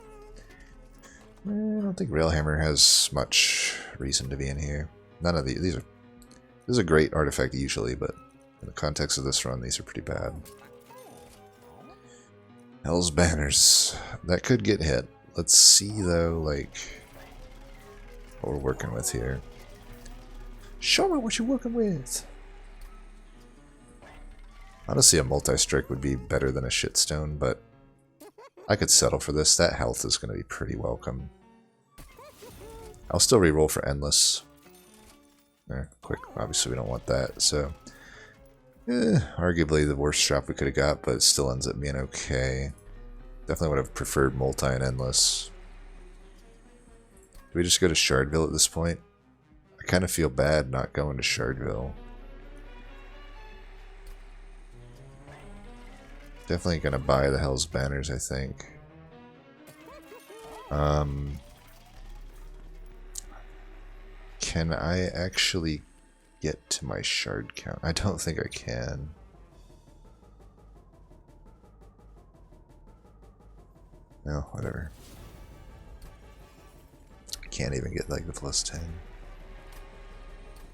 I don't think Railhammer has much reason to be in here. None of these are. This is a great artifact usually, but in the context of this run, these are pretty bad. Hell's Banners. That could get hit. Let's see, though, like, what we're working with here. Show me what you're working with! Honestly, a multi-strike would be better than a shitstone, but I could settle for this. That health is going to be pretty welcome. I'll still reroll for Endless. Quick, obviously we don't want that, so... arguably the worst shop we could have got, but it still ends up being okay. Definitely would have preferred Multi and Endless. Do we just go to Shardville at this point? I kind of feel bad not going to Shardville. Definitely gonna buy the Hell's Banners, I think. Can I actually get to my shard count? I don't think I can. No, whatever. I can't even get like the +10.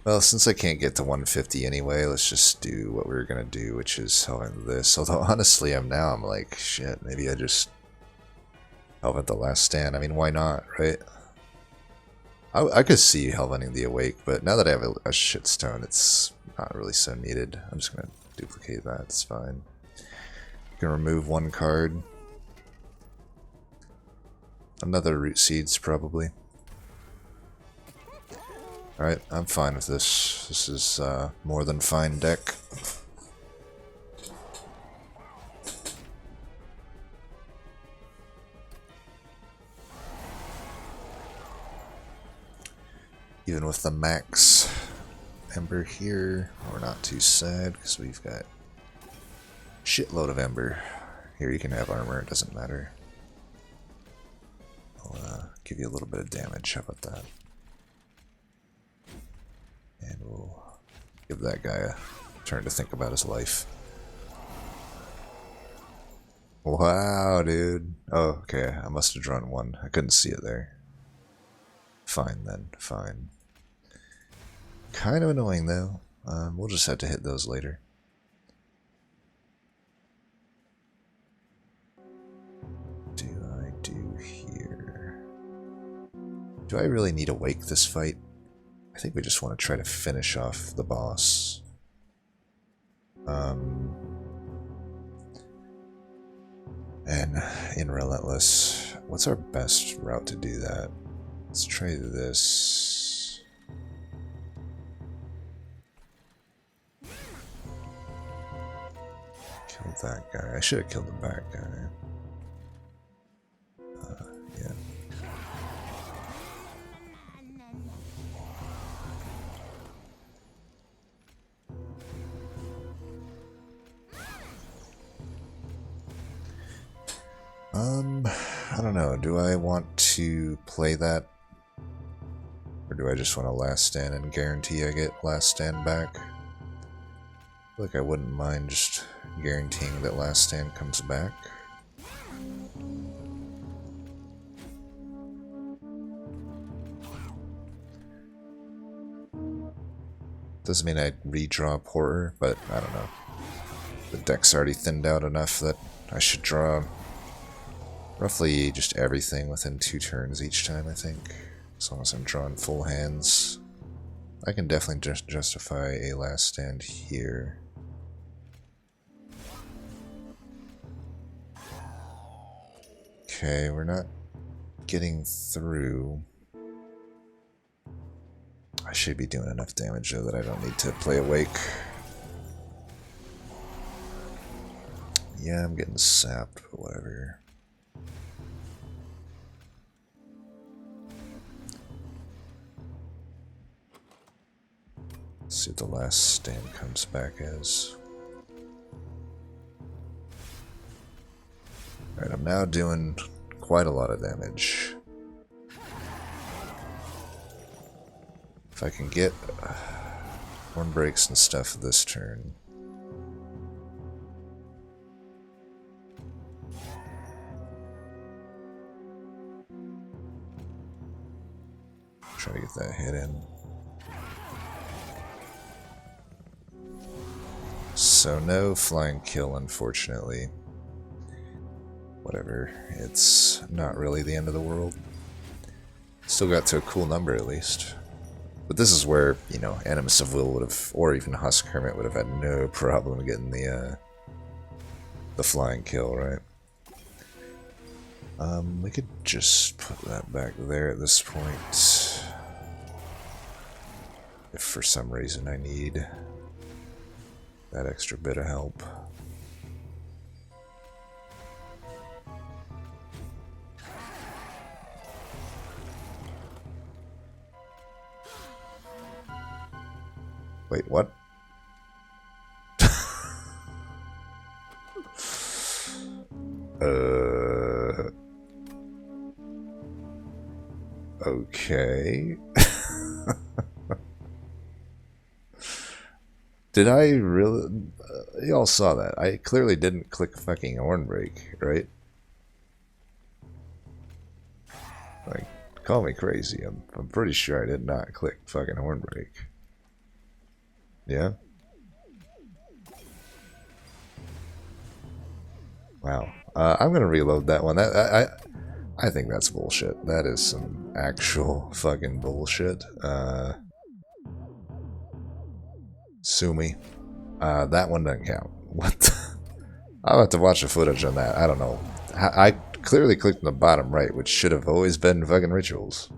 Well, since I can't get to 150 anyway, let's just do what we were gonna do, which is Hellvent this. Although honestly, I'm like, shit, maybe I just Hellvent the Last Stand. I mean, why not, right? I could see Hellventing the Awake, but now that I have a shitstone, it's not really so needed. I'm just gonna duplicate that, it's fine. You can remove one card. Another Root Seeds, probably. Alright, I'm fine with this. This is more than fine deck. Even with the max Ember here, we're not too sad because we've got a shitload of Ember. Here you can have armor, it doesn't matter. I'll give you a little bit of damage, how about that? And we'll give that guy a turn to think about his life. Wow, dude. Oh, okay, I must have drawn one. I couldn't see it there. Fine then, fine. Kind of annoying though. We'll just have to hit those later. What do I do here? Do I really need to wake this fight? I think we just want to try to finish off the boss. And in Relentless, what's our best route to do that? Let's try this. Killed that guy. I should have killed the back guy. Yeah. I don't know. Do I want to play that? Or do I just want to last stand and guarantee I get last stand back? I feel like I wouldn't mind just guaranteeing that last stand comes back. Doesn't mean I'd redraw Porter, but I don't know. The deck's already thinned out enough that I should draw roughly just everything within 2 turns each time, I think. As long as I'm drawing full hands. I can definitely just justify a last stand here. Okay, we're not getting through. I should be doing enough damage though that I don't need to play awake. Yeah, I'm getting sapped, but whatever. Let's see what the last stand comes back as. Alright, I'm now doing quite a lot of damage. If I can get horn breaks and stuff this turn. Try to get that hit in. So no flying kill, unfortunately. Whatever, it's not really the end of the world. Still got to a cool number at least. But this is where, you know, Animus of Will would have, or even Husk Hermit would have had no problem getting the flying kill, right? We could just put that back there at this point. If for some reason I need that extra bit of help. Wait, what? Okay. Did I really? Y'all saw that. I clearly didn't click fucking Hornbreak, right? Like, call me crazy. I'm pretty sure I did not click fucking Hornbreak. Yeah? Wow. I'm gonna reload that one. I think that's bullshit. That is some actual fucking bullshit. Sue me. That one doesn't count. What the? I'll have to watch the footage on that. I don't know. I clearly clicked on the bottom right, which should have always been fucking rituals.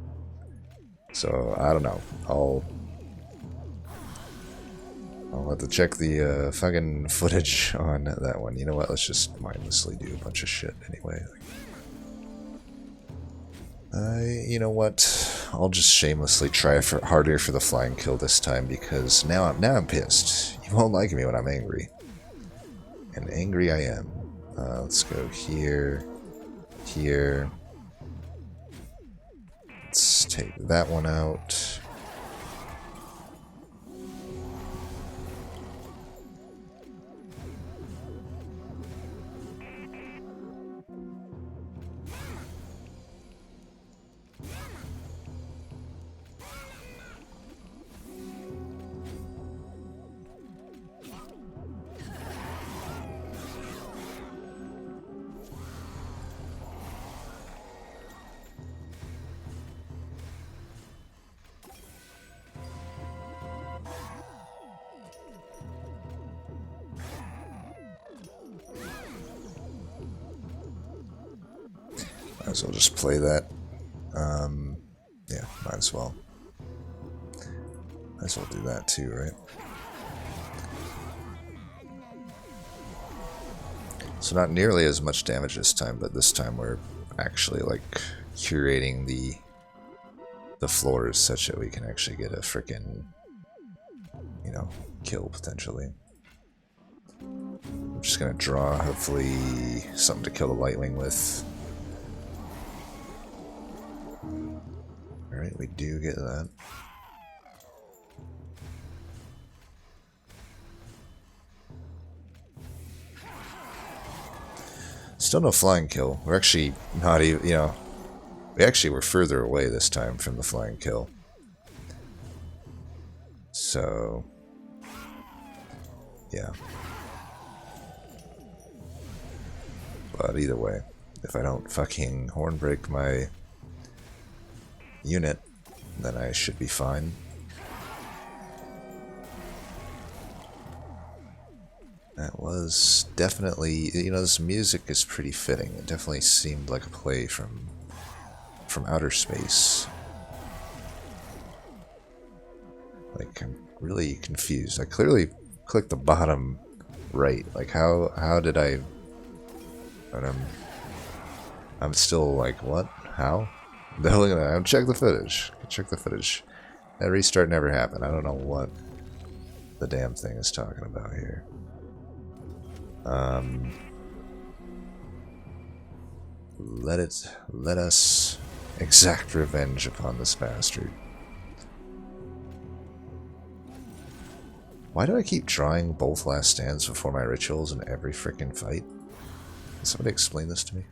So, I don't know. I'll have to check the fucking footage on that one. You know what? Let's just mindlessly do a bunch of shit anyway. You know what? I'll just shamelessly try harder for the flying kill this time because now I'm pissed. You won't like me when I'm angry, and angry I am. Let's go here, here. Let's take that one out. Might as well just play that. Yeah, might as well. Might as well do that too, right? So not nearly as much damage this time, but this time we're actually like curating the floors such that we can actually get a frickin', you know, kill potentially. I'm just gonna draw hopefully something to kill the Lightwing with. Alright, we do get that. Still no flying kill. We're actually not even, you know, we actually were further away this time from the flying kill. So, yeah. But either way, if I don't fucking horn break my unit, then I should be fine. That was definitely, you know, this music is pretty fitting. It definitely seemed like a play from outer space. Like, I'm really confused. I clearly clicked the bottom right. Like, how did I... But I'm still like, what? How? Look at that. Check the footage. Check the footage. That restart never happened. I don't know what the damn thing is talking about here. Let us exact revenge upon this bastard. Why do I keep drawing both last stands before my rituals in every freaking fight? Can somebody explain this to me?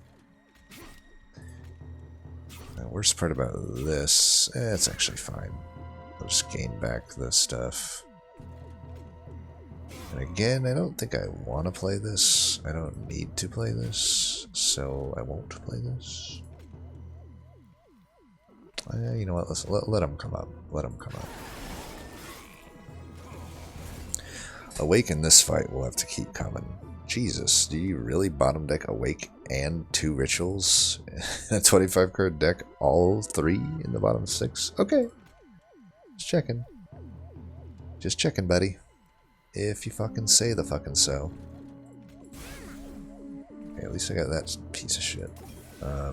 The worst part about this, it's actually fine. I'll just gain back the stuff. And again, I don't think I want to play this. I don't need to play this, so I won't play this. You know what? Let's let them come up. Let them come up. Awake in this fight, we'll have to keep coming. Jesus, do you really bottom deck Awake and 2 rituals? A 25 card deck, all 3 in the bottom 6? Okay. Just checking. Just checking, buddy. If you fucking say the fucking so. Okay, at least I got that piece of shit. I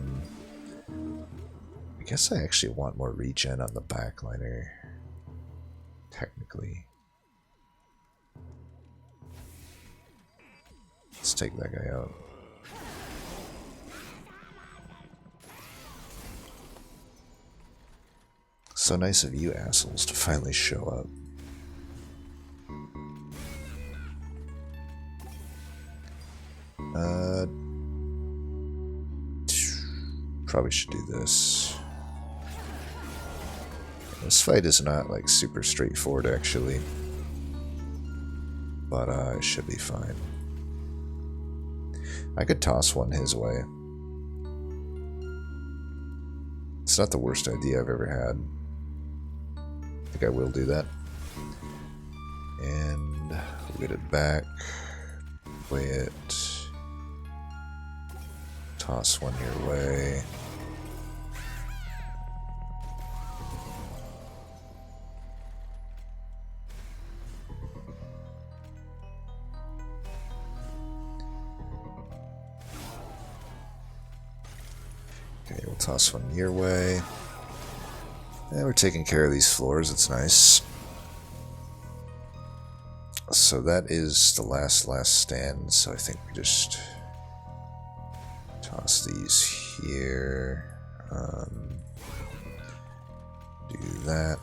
guess I actually want more regen on the backliner. Technically. Let's take that guy out. So nice of you assholes to finally show up. Probably should do this. This fight is not like super straightforward actually, but it should be fine. I could toss one his way. It's not the worst idea I've ever had. I think I will do that. And we'll get it back. Play it. Toss one your way. Okay, we'll toss one your way. And we're taking care of these floors, it's nice. So that is the last stand, so I think we just toss these here. Do that,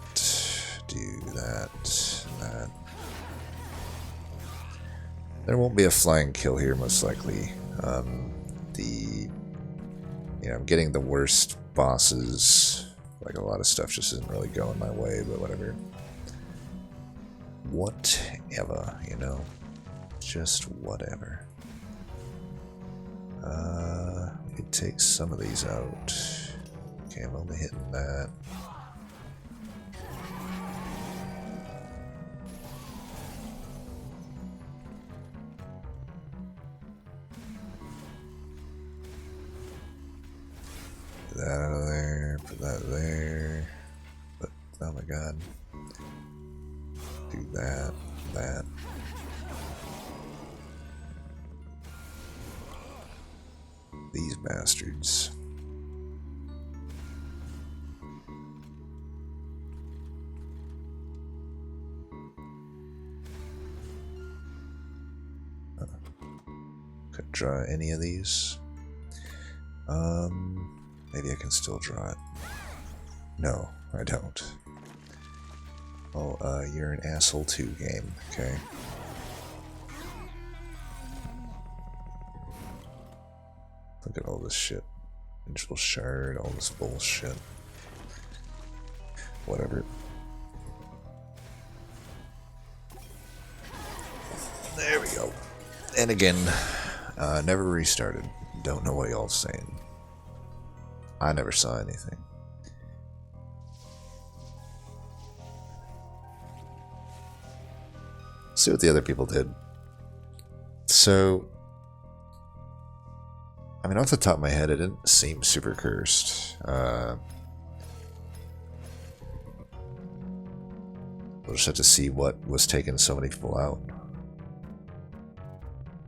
that. There won't be a flying kill here, most likely. I'm getting the worst bosses. Like, a lot of stuff just isn't really going my way, but whatever. Whatever, you know? Just whatever. We could take some of these out. Okay, I'm only hitting that. Put that out of there, put that there. But, oh my god. Do that, that. These bastards. Could draw any of these. Maybe I can still draw it. No, I don't. Oh, you're an asshole too, game. Okay. Look at all this shit. Angel Shard, all this bullshit. Whatever. There we go. And again, never restarted. Don't know what y'all saying. I never saw anything. See what the other people did. So, I mean, off the top of my head, it didn't seem super cursed. We'll just have to see what was taking so many people out.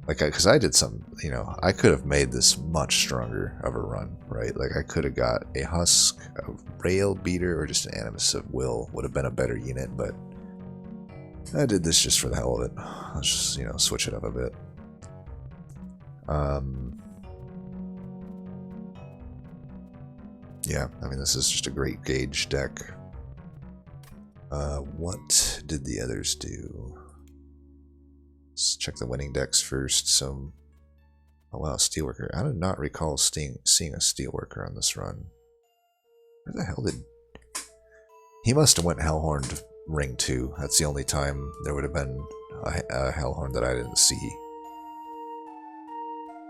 Like, because I did some, you know, I could have made this much stronger of a run, right? Like, I could have got a Husk, a Rail Beater, or just an Animus of Will would have been a better unit, but I did this just for the hell of it. Let's just, you know, switch it up a bit. Yeah, I mean, this is just a great gauge deck. What did the others do? Let's check the winning decks first. So, oh wow, Steelworker. I did not recall seeing a Steelworker on this run. Where the hell did... He must have went Hellhorned Ring 2. That's the only time there would have been a Hellhorn that I didn't see.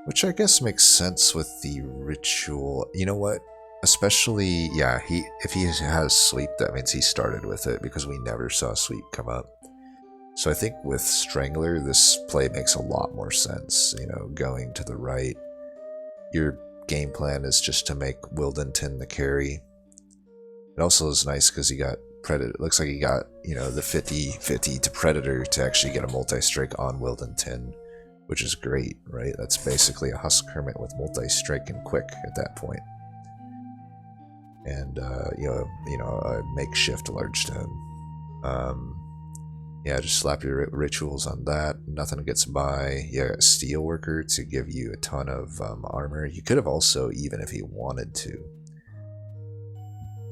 Which I guess makes sense with the ritual. You know what? Especially, yeah, if he has Sweep, that means he started with it, because we never saw Sweep come up. So I think with Strangler, this play makes a lot more sense. You know, going to the right. Your game plan is just to make Wildenton the carry. It also is nice because he got Predator. It looks like he got, you know, the 50-50 to Predator to actually get a multi-strike on Wildenton, which is great, right? That's basically a Husk Hermit with multi-strike and quick at that point. And you know, a makeshift large stone. Yeah, just slap your rituals on that. Nothing gets by. Yeah, Steelworker to give you a ton of armor. You could have also, even if he wanted to,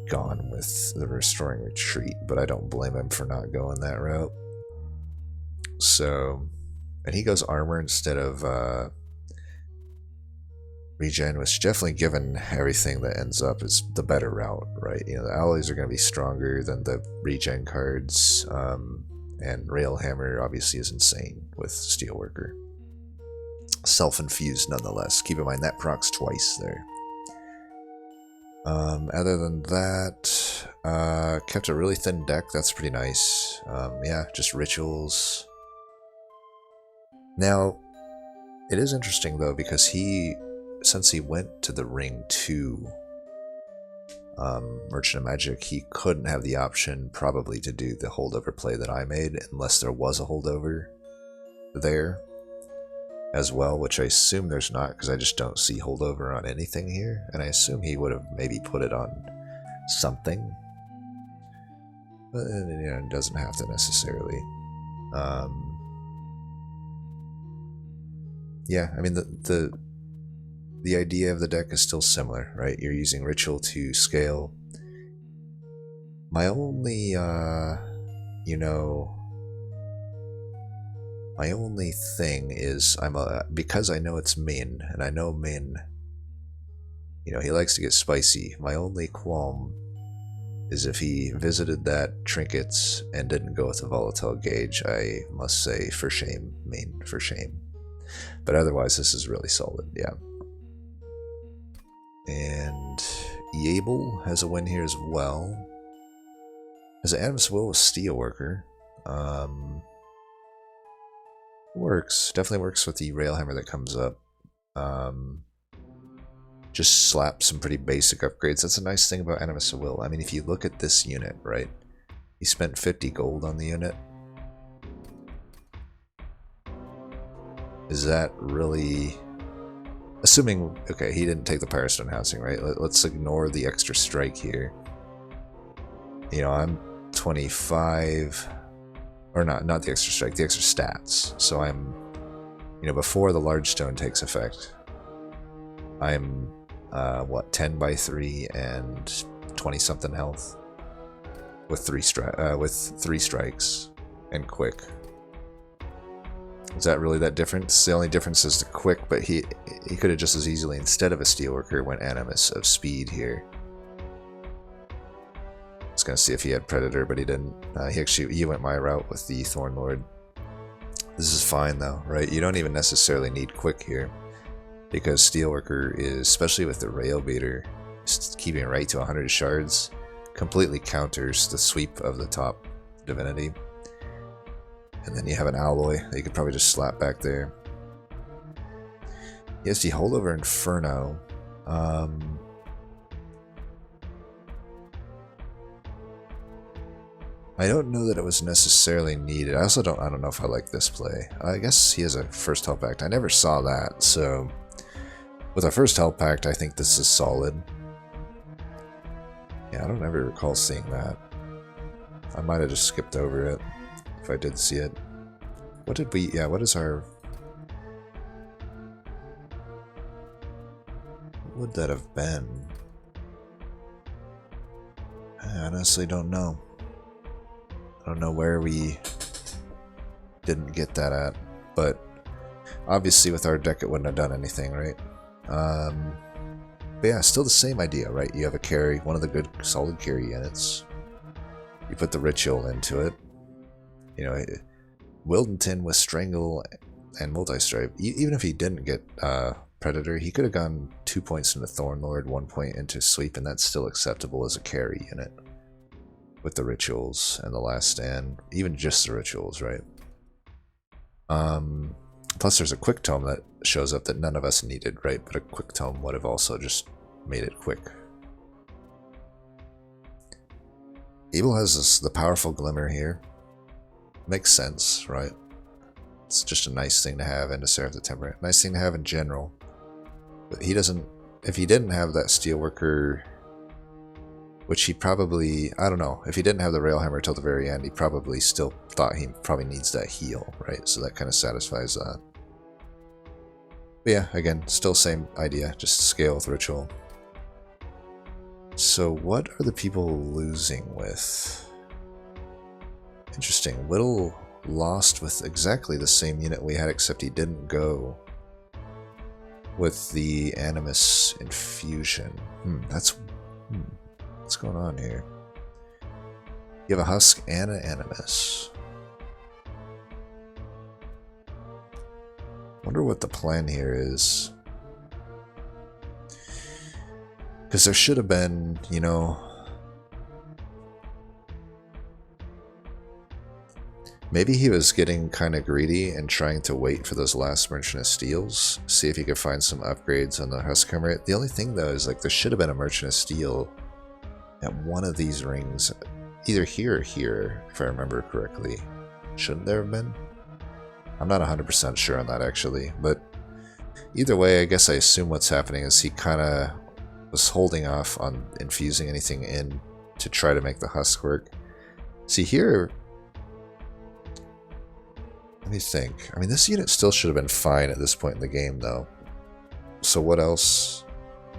gone with the Restoring Retreat, but I don't blame him for not going that route. So, and he goes armor instead of regen, which definitely, given everything that ends up, is the better route, right? You know, the alloys are going to be stronger than the regen cards, and Railhammer obviously is insane with Steelworker. Self-infused nonetheless. Keep in mind that procs twice there. Other than that, kept a really thin deck. That's pretty nice. Yeah, just rituals. Now, it is interesting though, because since he went to the Ring 2 Merchant of Magic, he couldn't have the option probably to do the holdover play that I made, unless there was a holdover there as well, which I assume there's not, because I just don't see holdover on anything here, and I assume he would have maybe put it on something, but you know, it doesn't have to necessarily. Yeah, I mean, the idea of the deck is still similar, right? You're using ritual to scale. My only, my only thing is because I know it's Min, and I know Min, you know, he likes to get spicy. My only qualm is if he visited that trinkets and didn't go with the volatile gauge. I must say, for shame, Min, for shame. But otherwise, this is really solid, yeah. And Yable has a win here as well. Has an Animus Will with Steelworker. Works. Definitely works with the Railhammer that comes up. Just slap some pretty basic upgrades. That's a nice thing about Animus Will. I mean, if you look at this unit, right? He spent 50 gold on the unit. Is that really... Assuming, okay, he didn't take the Powerstone housing, right? Let's ignore the extra strike here. You know, I'm 25... Or not the extra strike, the extra stats. So I'm, you know, before the large stone takes effect, I'm, what, 10 by 3 and 20-something health with 3 strikes and quick. Is that really that different? The only difference is the quick, but he could have just as easily, instead of a Steelworker, went Animus of speed here. I was gonna see if he had Predator, but he didn't. He went my route with the Thornlord. This is fine though, right? You don't even necessarily need quick here, because Steelworker is, especially with the Rail Baiter, keeping it right to 100 shards, completely counters the sweep of the top divinity. And then you have an alloy that you could probably just slap back there. He has the Holdover Inferno. I don't know that it was necessarily needed. I don't know if I like this play. I guess he has a first Hell Pact. I never saw that, so with our first Hell Pact, I think this is solid. Yeah, I don't ever recall seeing that. I might have just skipped over it if I did see it. What did we... Yeah, what is our... What would that have been? I honestly don't know. I don't know where we didn't get that at, but obviously with our deck it wouldn't have done anything, right? But yeah, still the same idea, right? You have a carry, one of the good solid carry units. You put the ritual into it. You know, Wildenton with Strangle and Multi-Stripe. Even if he didn't get Predator, he could have gone 2 points into Thornlord, 1 point into Sweep, and that's still acceptable as a carry unit. With the rituals and the Last Stand, even just the rituals, right? Plus there's a quick tome that shows up that none of us needed, right? But a quick tome would have also just made it quick. Evil has the powerful Glimmer here. Makes sense, right? It's just a nice thing to have, and to Seraph the Temperate. Nice thing to have in general. But he doesn't... If he didn't have that Steelworker... Which he probably... I don't know. If he didn't have the Railhammer till the very end, he probably still thought he probably needs that heal, right? So that kind of satisfies that. But yeah, again, still same idea. Just scale with Ritual. So what are the people losing with? Interesting. Whittle lost with exactly the same unit we had, except he didn't go with the Animus Infusion. What's going on here? You have a Husk and an Animus. Wonder what the plan here is. Because there should have been, you know... Maybe he was getting kind of greedy and trying to wait for those last Merchant of Steels. See if he could find some upgrades on the Huskhammer. The only thing though is like there should have been a Merchant of Steel at one of these rings. Either here or here, if I remember correctly. Shouldn't there have been? I'm not 100% sure on that actually. But either way, I guess I assume what's happening is he kind of was holding off on infusing anything in to try to make the Husk work. See here... Let me think. I mean, this unit still should have been fine at this point in the game, though. So what else?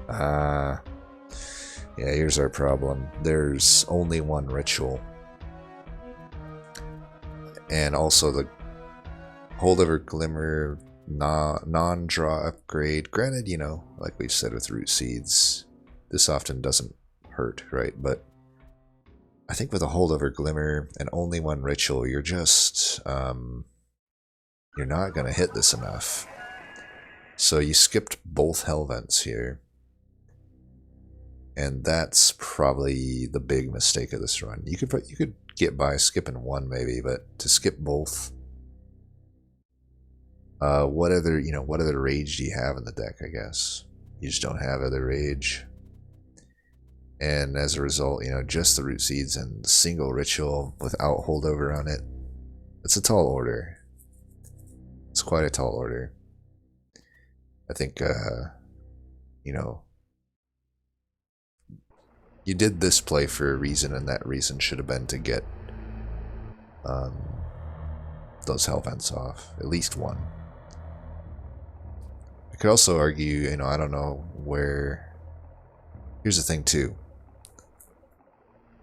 Yeah, here's our problem. There's only one ritual. And also the Holdover Glimmer non-draw upgrade. Granted, you know, like we've said with Root Seeds, this often doesn't hurt, right? But I think with a Holdover Glimmer and only one ritual, you're just... you're not going to hit this enough. So you skipped both Hell Vents here. And that's probably the big mistake of this run. You could get by skipping one maybe, but to skip both... what other rage do you have in the deck, I guess? You just don't have other rage. And as a result, you know, just the Root Seeds and single ritual without holdover on it. It's a tall order. It's quite a tall order. I think, you know, you did this play for a reason, and that reason should have been to get those Hell Vents off. At least one. I could also argue, you know, I don't know where... Here's the thing, too.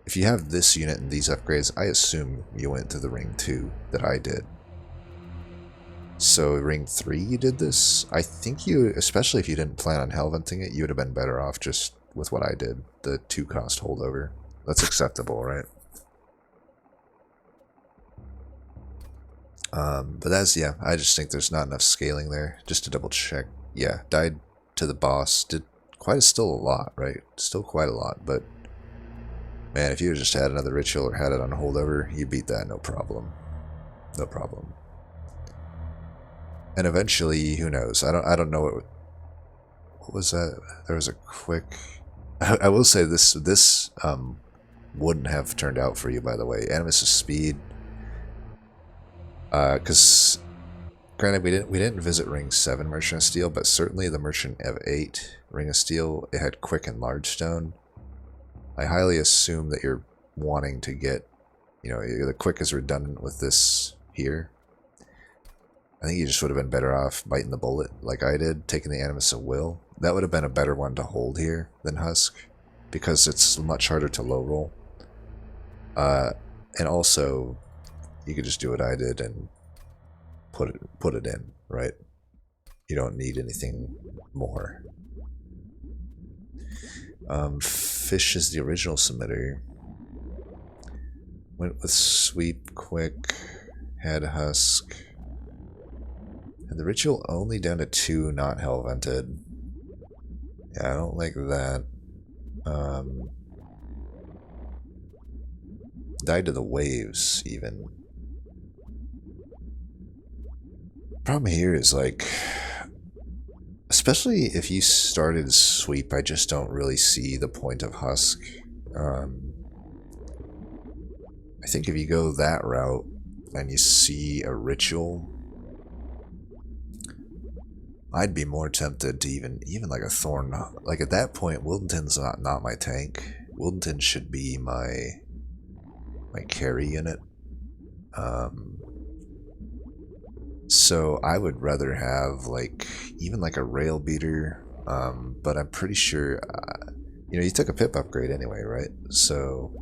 If you have this unit and these upgrades, I assume you went to the ring, too, that I did. So ring 3 you did this? I think you, especially if you didn't plan on hellventing it, you would have been better off just with what I did, the 2-cost holdover. That's acceptable, right? But that's, yeah, I just think there's not enough scaling there. Just to double check. Yeah, died to the boss. Did still a lot, right? Still quite a lot, but man, if you just had another ritual or had it on holdover, you beat that no problem. No problem. And eventually, who knows? I don't know what was that? There was a quick. I will say this wouldn't have turned out for you, by the way. Animus' speed, because granted we didn't visit Ring 7 Merchant of Steel, but certainly the Merchant of 8 Ring of Steel, it had quick and large stone. I highly assume that you're wanting to get, you know, the quick is redundant with this here. I think you just would have been better off biting the bullet like I did, taking the Animus of Will. That would have been a better one to hold here than Husk, because it's much harder to low roll. And also, you could just do what I did and put it in, right? You don't need anything more. Fish is the original submitter. Went with sweep, quick, had Husk. And the ritual only down to 2, not hellvented. Yeah, I don't like that. Died to the waves, even. Problem here is, like, especially if you started sweep, I just don't really see the point of Husk. I think if you go that route and you see a ritual, I'd be more tempted to even like a Thorn. Like at that point, Wildenton's not my tank. Wildenton should be my carry unit. So I would rather have like even like a rail beater. But I'm pretty sure, you know, you took a pip upgrade anyway, right? So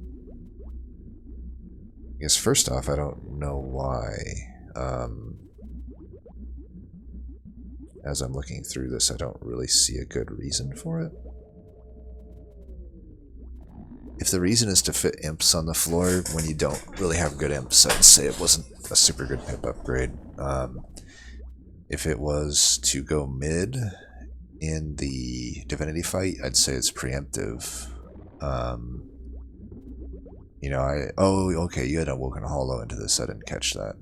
I guess first off, I don't know why. As I'm looking through this, I don't really see a good reason for it. If the reason is to fit imps on the floor when you don't really have good imps, I'd say it wasn't a super good pip upgrade. If it was to go mid in the divinity fight, I'd say it's preemptive. You know, oh, okay, you had a Woken Hollow into this, I didn't catch that.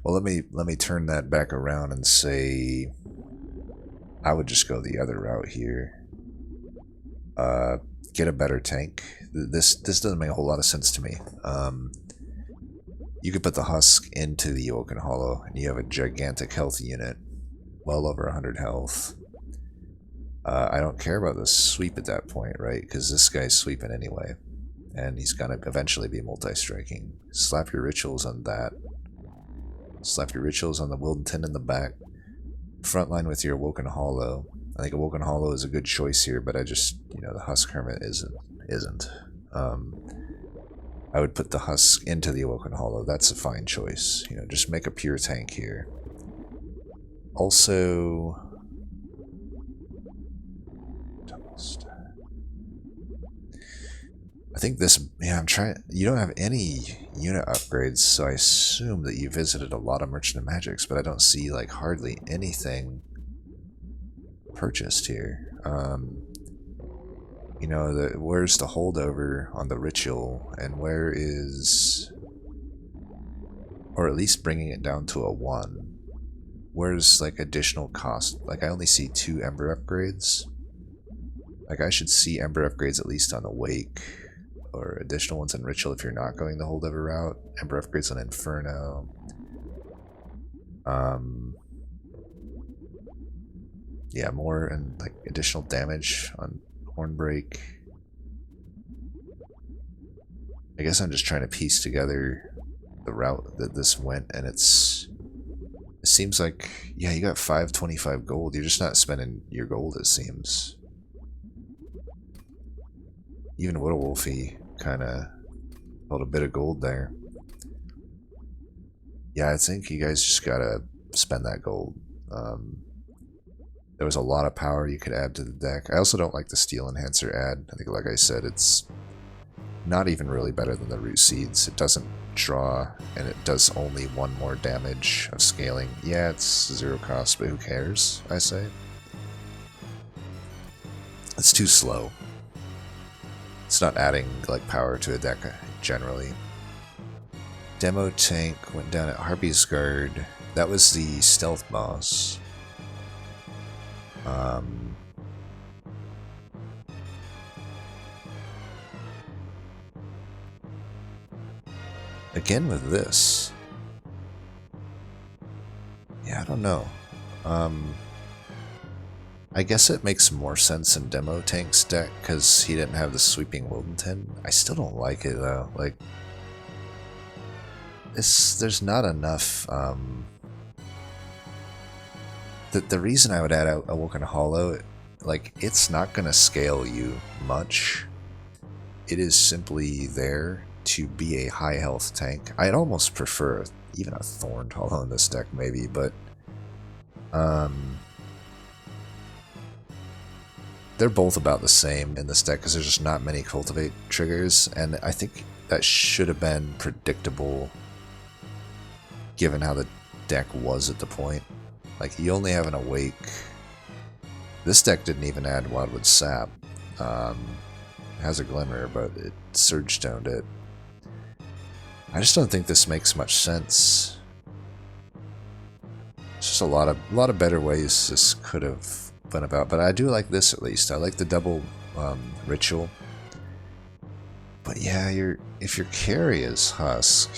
Well, let me turn that back around and say I would just go the other route here. Get a better tank. This doesn't make a whole lot of sense to me. You could put the Husk into the Woken Hollow, and you have a gigantic health unit, well over 100 health. I don't care about the sweep at that point, right? Because this guy's sweeping anyway, and he's gonna eventually be multi-striking. Slap your rituals on that. Slap your rituals on the Wildenton in the back. Frontline with your Woken Hollow. I think a Woken Hollow is a good choice here, but I just, you know, the Husk Hermit isn't. I would put the Husk into the Awoken Hollow. That's a fine choice. You know, just make a pure tank here. Also, I think this, yeah, I'm trying, you don't have any unit upgrades, so I assume that you visited a lot of Merchant of Magics, but I don't see, like, hardly anything purchased here. You know, where's the holdover on the ritual, and where is, or at least bringing it down to a 1. Where's, like, additional cost? Like, I only see 2 Ember upgrades. Like, I should see Ember upgrades at least on the Wake, or additional ones in Ritual if you're not going the holdover route. Ember upgrades on Inferno. Yeah, more and like additional damage on Hornbreak. I guess I'm just trying to piece together the route that this went, and it seems like, yeah, you got 525 gold. You're just not spending your gold, it seems. Even Widow Wolfie kind of held a bit of gold there. Yeah, I think you guys just gotta spend that gold. There was a lot of power you could add to the deck. I also don't like the Steel Enhancer add. I think, like I said, it's not even really better than the Root Seeds. It doesn't draw, and it does only 1 more damage of scaling. Yeah, it's 0 cost, but who cares, I say. It's too slow. It's not adding like power to a deck generally. Demo tank went down at Harpy's Guard. That was the stealth boss. Again with this. Yeah, I don't know. I guess it makes more sense in Demo Tank's deck because he didn't have the Sweeping Wildenton. I still don't like it though. Like, there's not enough. The reason I would add Awoken Hollow, like, it's not gonna scale you much. It is simply there to be a high health tank. I'd almost prefer even a Thorned Hollow in this deck, maybe, but they're both about the same in this deck because there's just not many Cultivate triggers, and I think that should have been predictable given how the deck was at the point. Like, you only have an Awake. This deck didn't even add Wildwood Sap. It has a Glimmer, but it Surge Stoned it. I just don't think this makes much sense. It's just a lot of better ways this could have been about, but I do like this at least. I like the double ritual. But yeah, if your carry is Husk,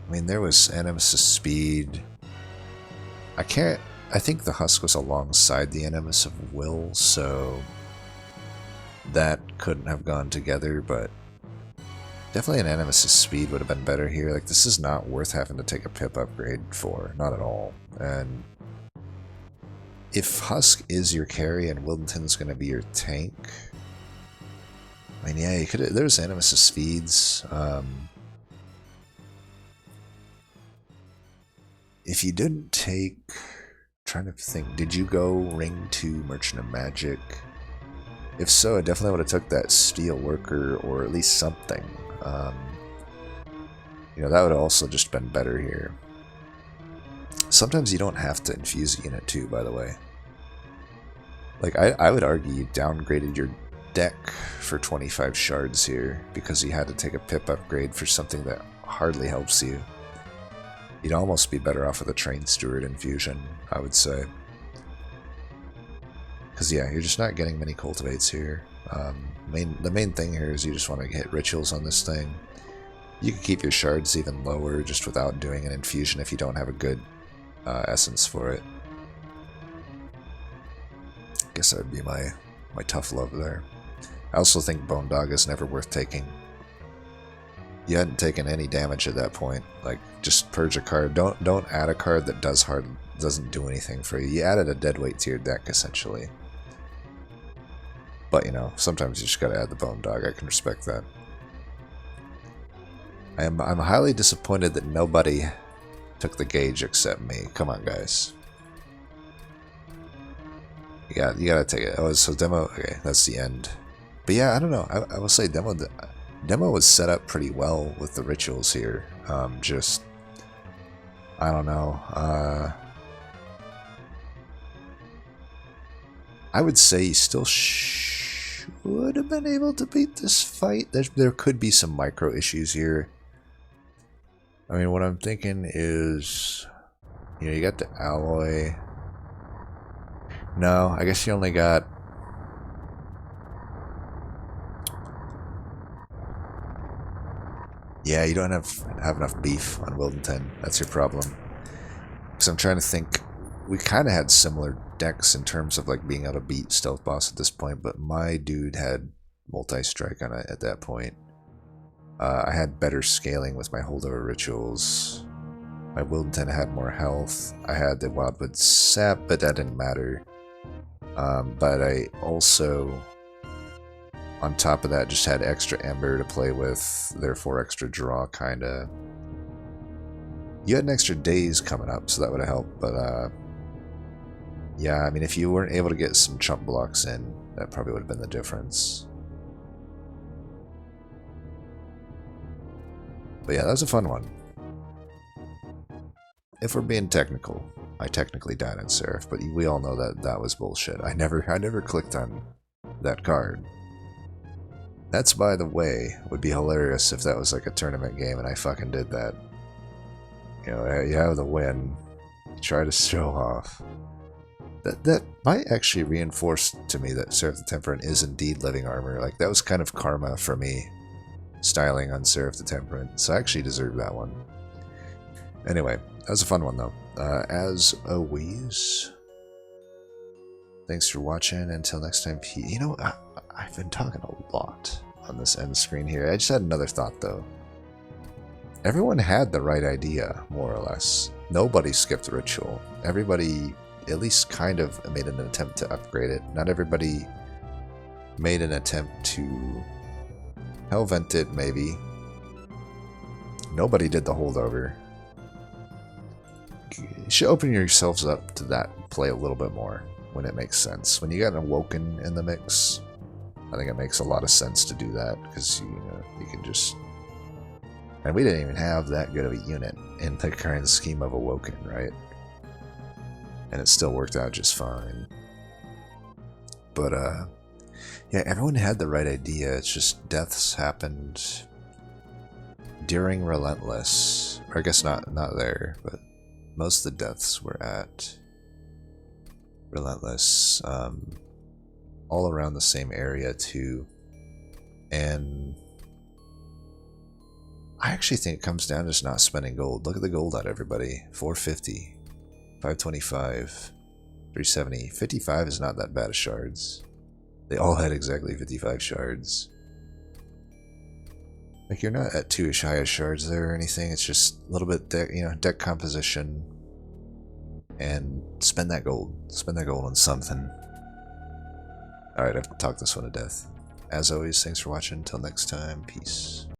I mean, there was Animus' speed. I think the Husk was alongside the Animus of Will, so that couldn't have gone together, but definitely an Animus' speed would have been better here. Like, this is not worth having to take a pip upgrade for, not at all. And if Husk is your carry and Wildenton's going to be your tank, I mean, yeah, you could. There's Animus' speeds. If you didn't take, trying to think, did you go Ring 2 Merchant of Magic? If so, I definitely would have took that Steel Worker or at least something. You know, that would have also just been better here. Sometimes you don't have to infuse a unit too, by the way. Like, I would argue you downgraded your deck for 25 shards here because you had to take a pip upgrade for something that hardly helps you. You'd almost be better off with a Train Steward infusion, I would say. Because, yeah, you're just not getting many cultivates here. The main thing here is you just want to hit rituals on this thing. You can keep your shards even lower just without doing an infusion if you don't have a good essence for it. Guess that would be my tough love there. I also think Bone Dog is never worth taking. You hadn't taken any damage at that point. Like, just purge a card. Don't add a card that doesn't do anything for you. You added a deadweight to your deck essentially. But, you know, sometimes you just gotta add the Bone Dog. I can respect that. I'm highly disappointed that nobody took the gauge except me. Come on, guys. You gotta take it. Oh, so demo. Okay, that's the end. But yeah, I don't know. I will say demo was set up pretty well with the rituals here. Just, I don't know. I would say you still should have been able to beat this fight. There could be some micro issues here. I mean, what I'm thinking is, you know, you got the alloy. No, I guess you only got... Yeah, you don't have enough beef on Wildenton. That's your problem. Because I'm trying to think, we kind of had similar decks in terms of like being able to beat Stealth Boss at this point, but my dude had multi-strike on it at that point. I had better scaling with my holdover rituals. My Wildenton had more health. I had the Wildwood Sap, but that didn't matter. But I also, on top of that, just had extra Ember to play with, therefore extra draw, kinda. You had an extra days coming up, so that would have helped, but yeah, I mean, if you weren't able to get some chump blocks in, that probably would have been the difference. But yeah, that was a fun one. If we're being technical, I technically died on Seraph, but we all know that that was bullshit. I never clicked on that card. That's, by the way, would be hilarious if that was like a tournament game and I fucking did that. You know, you have the win, try to show off. That might actually reinforce to me that Seraph the Temperate is indeed living armor. Like, that was kind of karma for me, styling on Seraph the Temperate, so I actually deserve that one. Anyway, that was a fun one, though. As always, thanks for watching. Until next time, you know, I've been talking a lot on this end screen here. I just had another thought, though. Everyone had the right idea, more or less. Nobody skipped the ritual. Everybody at least kind of made an attempt to upgrade it. Not everybody made an attempt to hell vent it, maybe. Nobody did the holdover. You should open yourselves up to that play a little bit more when it makes sense. When you got an Awoken in the mix, I think it makes a lot of sense to do that, because you can just... And we didn't even have that good of a unit in the current scheme of Awoken, right? And it still worked out just fine. But, yeah, everyone had the right idea. It's just deaths happened during Relentless. Or I guess not there, but most of the deaths were at Relentless. All around the same area, too. And I actually think it comes down to just not spending gold. Look at the gold out, everybody. 450. 525, 370, 55 is not that bad of shards. They all had exactly 55 shards. Like, you're not at too high of shards there or anything. It's just a little bit, deck composition, and spend that gold. Spend that gold on something. All right, I've talked this one to death. As always, thanks for watching. Until next time, peace.